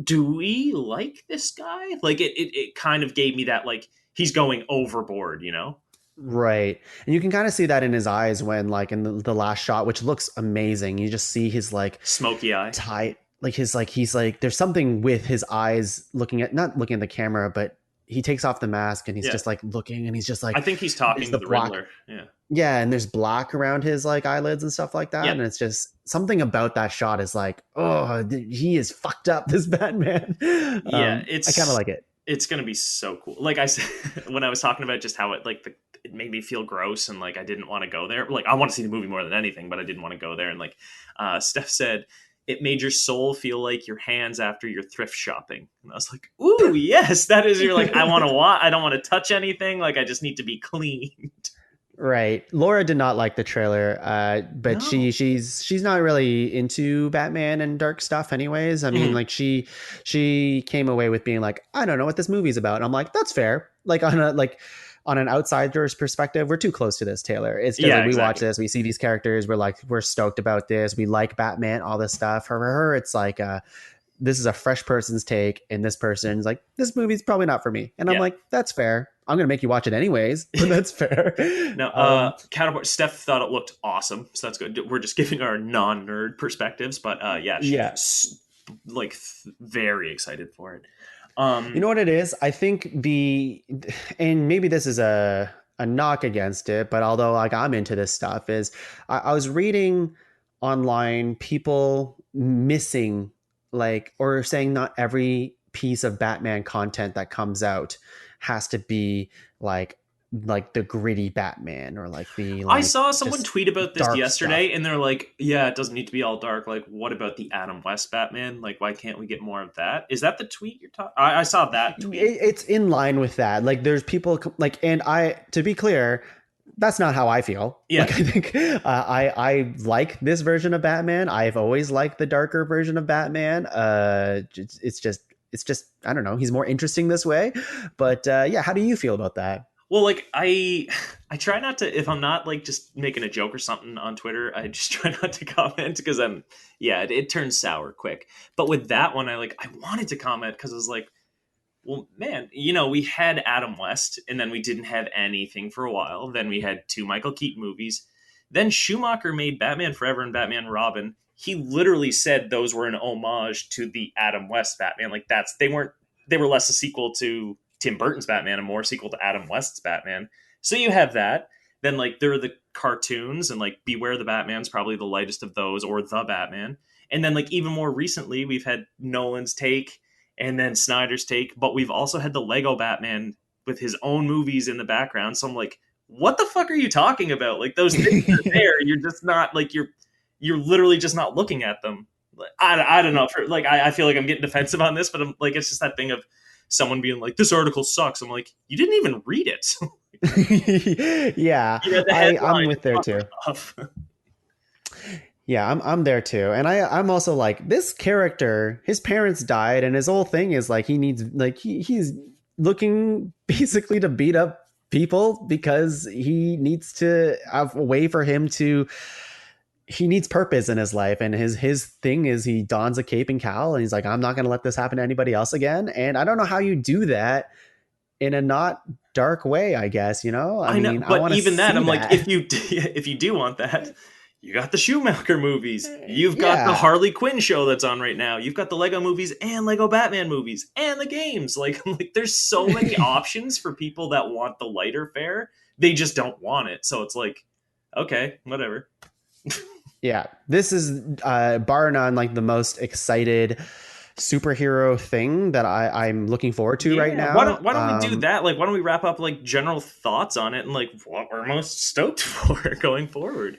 do we like this guy? Like it kind of gave me that like he's going overboard, you know? Right. And you can kind of see that in his eyes when like in the last shot, which looks amazing. You just see his like Smoky eye. tight, like his like he's like there's something with his eyes looking at not looking at the camera, but he takes off the mask and he's Yeah. just like looking and he's just like I think he's there's talking to the the black. Riddler. Yeah. Yeah, and there's black around his like eyelids and stuff like that, Yeah. and it's just something about that shot is like, oh, he is fucked up, this Batman. Yeah, I kind of like it. it's gonna be so cool. Like I said when I was talking about just how it like it made me feel gross and like I didn't want to go there. Like I want to see the movie more than anything, but I didn't want to go there. And like Steph said, it made your soul feel like your hands after your thrift shopping. And I was like, ooh, yes, that is. You're like, I want to watch. I don't want to touch anything. Like I just need to be clean. Right. Laura did not like the trailer, but No. she's not really into Batman and dark stuff anyways. I mean, Mhm. like she came away with being like, I don't know what this movie's about. And I'm like, that's fair. Like on an outsider's perspective, we're too close to this, Taylor. It's just Yeah, like we watch exactly. this, we see these characters, we're like, we're stoked about this. We like Batman, all this stuff. For her, it's like this is a fresh person's take, and this person's like, this movie's probably not for me. And I'm Yeah. like, that's fair. I'm gonna make you watch it anyways, but that's fair. No, counterpart. Steph thought it looked awesome, so that's good. We're just giving our non-nerd perspectives, but yeah, Yeah. she's like very excited for it. You know what it is? I think and maybe this is a knock against it, but although like I'm into this stuff, is I was reading online people missing like or saying not every piece of Batman content that comes out has to be like the gritty Batman or like the I like saw someone just tweet about this dark stuff. yesterday, and they're like, "Yeah, it doesn't need to be all dark. Like, what about the Adam West Batman? Like, why can't we get more of that?" Is that the tweet you're talking? I saw that tweet. It's in line with that. Like there's people like, and to be clear, that's not how I feel. Yeah. Like I think I like this version of Batman. I've always liked the darker version of Batman. It's just I don't know. He's more interesting this way. But yeah, how do you feel about that? Well, like I try not to if I'm not like just making a joke or something on Twitter, I just try not to comment because it turns sour quick. But with that one, I wanted to comment because I was like, well, man, we had Adam West, and then we didn't have anything for a while. Then we had two Michael Keaton movies. Then Schumacher made Batman Forever and Batman Robin. He literally said those were an homage to the Adam West Batman. Like they were less a sequel to Tim Burton's Batman and more a sequel to Adam West's Batman. So you have that. Then like there are the cartoons and like Beware the Batman's probably the lightest of those, or The Batman. And then like even more recently, we've had Nolan's take and then Snyder's take, but we've also had the Lego Batman with his own movies in the background. So I'm like, what the fuck are you talking about? Like those things are there. You're just not like you're literally just not looking at them. I don't know. I feel like I'm getting defensive on this, but I'm like, it's just that thing of someone being like, this article sucks. I'm like, you didn't even read it. Yeah, I'm with there too. Yeah, I'm there too. And I'm also like, this character, his parents died, and his whole thing is like he needs like he's looking basically to beat up people because he needs to have a way for him to he needs purpose in his life. And his thing is he dons a cape and cowl and he's like, I'm not gonna let this happen to anybody else again. And I don't know how you do that in a not dark way, I guess, you know? I I know, mean, I but want to even that, see I'm like, that. if you do want that, you got the Schumacher movies. You've got the Yeah. Harley Quinn show that's on right now. You've got the Lego movies and Lego Batman movies and the games. Like, I'm like, there's so many options for people that want the lighter fare. They just don't want it. So it's like, okay, whatever. Yeah. This is bar none like the most excited superhero thing that I'm looking forward to right Yeah, now. why don't we do that? Like, why don't we wrap up like general thoughts on it and like what we're most stoked for going forward?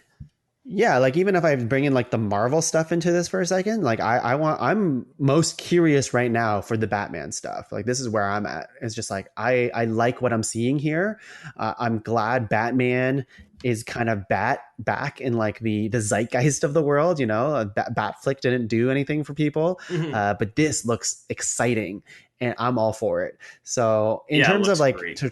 Yeah, like even if I bring in like the Marvel stuff into this for a second, like I'm most curious right now for the Batman stuff. Like this is where I'm at. It's just like I like what I'm seeing here. I'm glad Batman is kind of back in like the zeitgeist of the world. You know, Batflick didn't do anything for people, Mhm. but this looks exciting, and I'm all for it. So in Yeah, it terms of looks like great.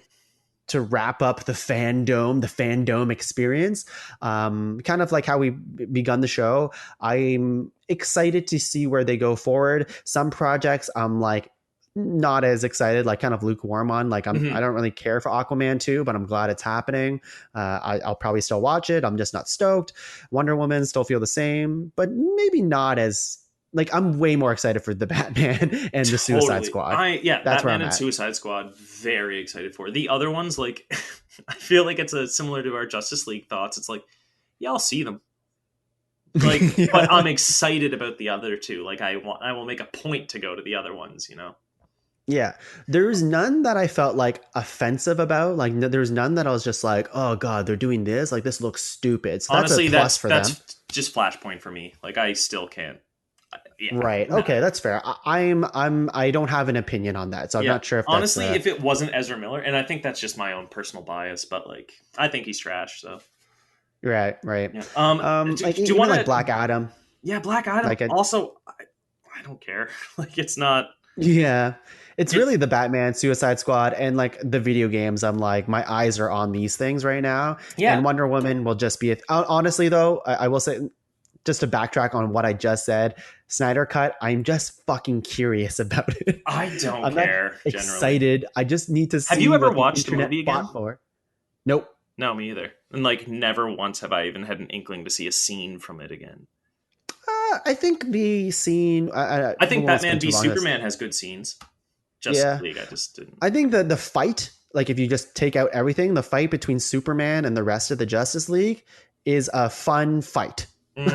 to wrap up the fandom experience, kind of like how we begun the show. I'm excited to see where they go forward. Some projects I'm like not as excited, like kind of lukewarm on. Like I Mhm. don't really care for Aquaman 2, but I'm glad it's happening. I'll probably still watch it. I'm just not stoked. Wonder Woman still feel the same, but maybe not as like I'm way more excited for the Batman and the Suicide Totally. Squad. Yeah, That's where Batman I'm and at. Suicide Squad, very excited for. The other ones, like I feel like it's a similar to our Justice League thoughts. It's like, yeah, I'll see them. Like, but Yeah. I'm excited about the other two. Like I will make a point to go to the other ones, you know. Yeah, there's none that I felt like offensive about. Like, there's none that I was just like, "Oh God, they're doing this. Like, this looks stupid." So that's a Honestly, plus for them, that's just Flashpoint for me. Like I still can't. Yeah. right? No, Okay, that's fair. I don't have an opinion on that, so I'm yeah. not sure if that's Honestly, if it wasn't Ezra Miller, and I think that's just my own personal bias, but like I think he's trash, so right, right. yeah. Like Do you even want like to Black Adam, Yeah, Black Adam. like a Also, I don't care. Like, it's not. yeah. It's It really the Batman, Suicide Squad, and like the video games. I'm like, my eyes are on these things right now, and Yeah, Wonder Woman will just be. Honestly, though, I will say just to backtrack on what I just said, Snyder Cut, I'm just fucking curious about it. I don't I'm not care generally. excited. I just need to Have you see ever what the watched the movie internet again? fought for. Nope. No, me either. And like, never once have I even had an inkling to see a scene from it again. I think the scene, I we think won't Batman spend too v long on this. Superman has good scenes. Justice Yeah. League, I just didn't. I think that the fight, like if you just take out everything, the fight between Superman and the rest of the Justice League is a fun fight.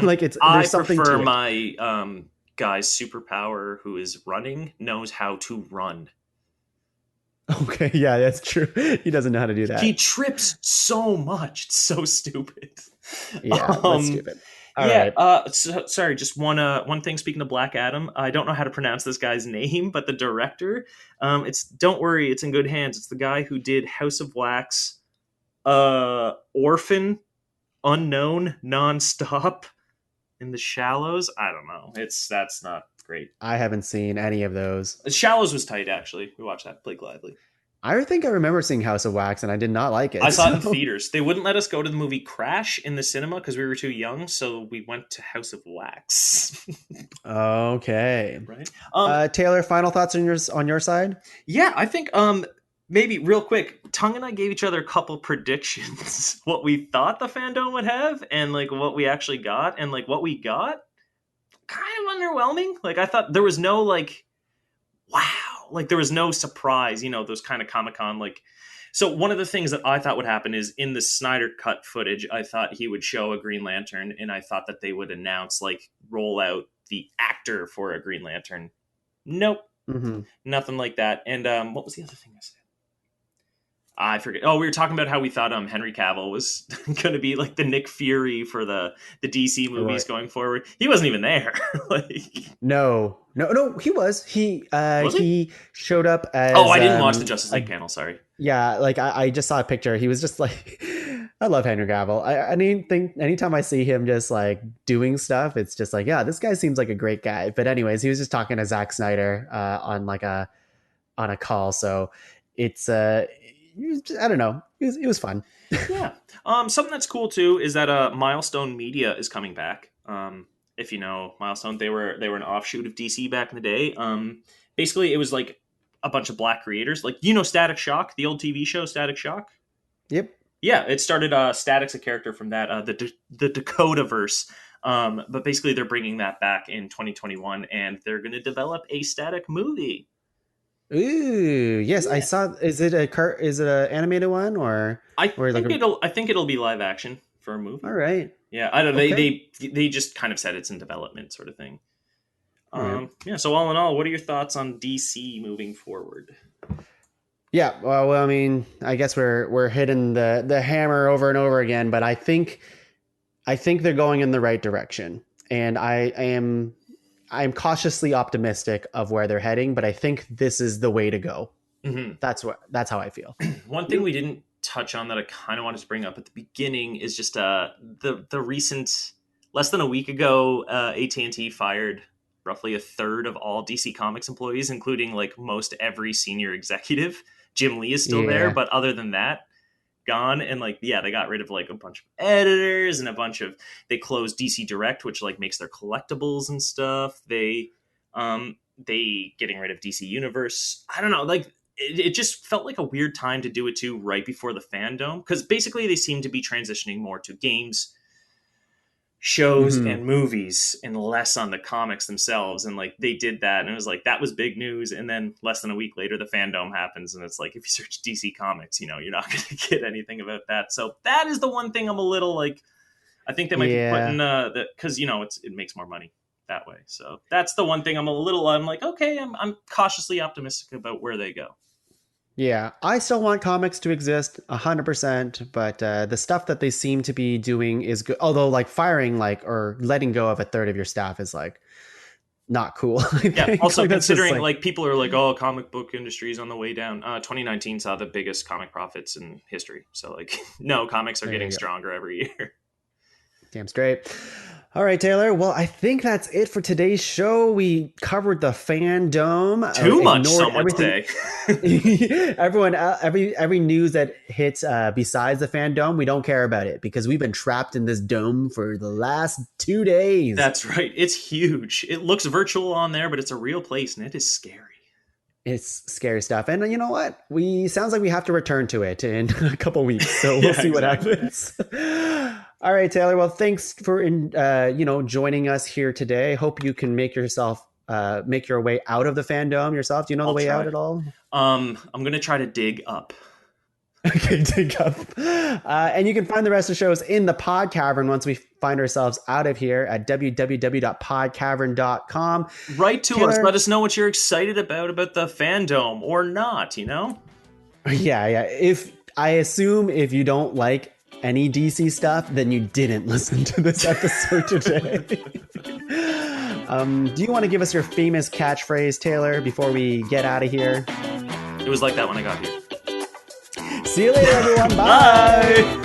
Like I there's something prefer to it. my guy's superpower who is running knows how to run. Okay, yeah, that's true. He doesn't know how to do He that. trips so much. It's so stupid. Yeah, that's Um, stupid. All yeah. right. Sorry. Just one thing. Speaking of Black Adam, I don't know how to pronounce this guy's name, but the director, it's don't worry, it's in good hands. It's the guy who did House of Wax, Orphan, Unknown, Nonstop, in The Shallows. I don't know. That's not great. I haven't seen any of those. The Shallows was tight actually. We watched that. Blake Lively. I think I remember seeing House of Wax and I did not like I it. saw it in So theaters. They wouldn't let us go to the movie Crash in the cinema because we were too young, so we went to House of Wax. okay. Right? Taylor, final thoughts on your side? Yeah, I think maybe real quick, Tongue and I gave each other a couple predictions what we thought the fandom would have and like what we actually got and like what we got kind of underwhelming. Like I thought there was no like wow, like there was no surprise, you know, those kind of Comic-Con like so one of the things that I thought would happen is in the Snyder Cut footage, I thought he would show a Green Lantern and I thought that they would announce like roll out the actor for a Green Lantern. Nope, Mm-hmm. nothing like that. And what was the other thing I said? I forget. Oh, we were talking about how we thought Henry Cavill was going to be like the Nick Fury for the DC movies Right. going forward. He wasn't even there. Like, No. He was. was he? He showed up Oh, as I didn't watch the Justice League panel. Sorry. yeah. Like I just saw a picture. He was just like, I love Henry Cavill. Anytime I see him just like doing stuff, it's just like, yeah, this guy seems like a great guy. But anyways, he was just talking to Zack Snyder on like on a call. So it's I don't know. It was fun. Yeah. Something that's cool too is that Milestone Media is coming back. If you know Milestone, they were an offshoot of DC back in the day. Basically, it was like a bunch of Black creators. Like, Static Shock, the old TV show Static Shock? Yep. Yeah, it started. Static's a character from that, the Dakota-verse. But basically, they're bringing that back in 2021, and they're going to develop a Static movie. Ooh, yes, Yeah. I saw. Is it an animated one or? I think it'll be live action for a movie. All right. Yeah, I don't know. Okay. They just kind of said it's in development, sort of thing. All right. Yeah. So all in all, what are your thoughts on DC moving forward? Yeah, well, I mean, I guess we're hitting the hammer over and over again, but I think they're going in the right direction, and I'm cautiously optimistic of where they're heading, but I think this is the way to go. Mm-hmm. That's how I feel. One thing we didn't touch on that I kind of wanted to bring up at the beginning is just the recent, less than a week ago, AT&T fired roughly a third of all DC Comics employees, including like most every senior executive. Jim Lee is still there, but other than that, gone. And like, yeah, they got rid of like a bunch of editors and they closed DC Direct, which like makes their collectibles and stuff. They getting rid of DC Universe. I don't know, like it just felt like a weird time to do it too, right before the Fandome, because basically they seem to be transitioning more to games, shows, and movies, and less on the comics themselves. And like they did that, and it was like that was big news. And then less than a week later, the Fandome happens, and it's like if you search DC Comics, you're not going to get anything about that. So that is the one thing I'm a little like, I think they might be putting because it makes more money that way. So that's the one thing I'm like, okay, I'm cautiously optimistic about where they go. Yeah, I still want comics to exist 100%, but the stuff that they seem to be doing is good. Although like firing or letting go of a third of your staff is like not cool. Yeah. Also, considering like people are like, oh, comic book industry is on the way down. 2019 saw the biggest comic profits in history. So like, no, comics are getting stronger every year. Damn straight. All right, Taylor. Well, I think that's it for today's show. We covered the Fandome. Too much, some would say. Everyone, every news that hits besides the Fandome, we don't care about it because we've been trapped in this dome for the last 2 days. That's right. It's huge. It looks virtual on there, but it's a real place, and it is scary. It's scary stuff. And you know what? Sounds like we have to return to it in a couple weeks. So we'll see what happens. All right, Taylor. Well, thanks for joining us here today. Hope you can make your way out of the Fandome yourself. Do you know the way out at all? I'm going to try to dig up. Okay, dig up. And you can find the rest of the shows in the Pod Cavern once we find ourselves out of here at www.podcavern.com. Write to us. Let us know what you're excited about the Fandome or not, Yeah. I assume if you don't like any DC stuff, then you didn't listen to this episode today. Do you want to give us your famous catchphrase, Taylor, before we get out of here? It was like that when I got here. See you later, everyone. Bye.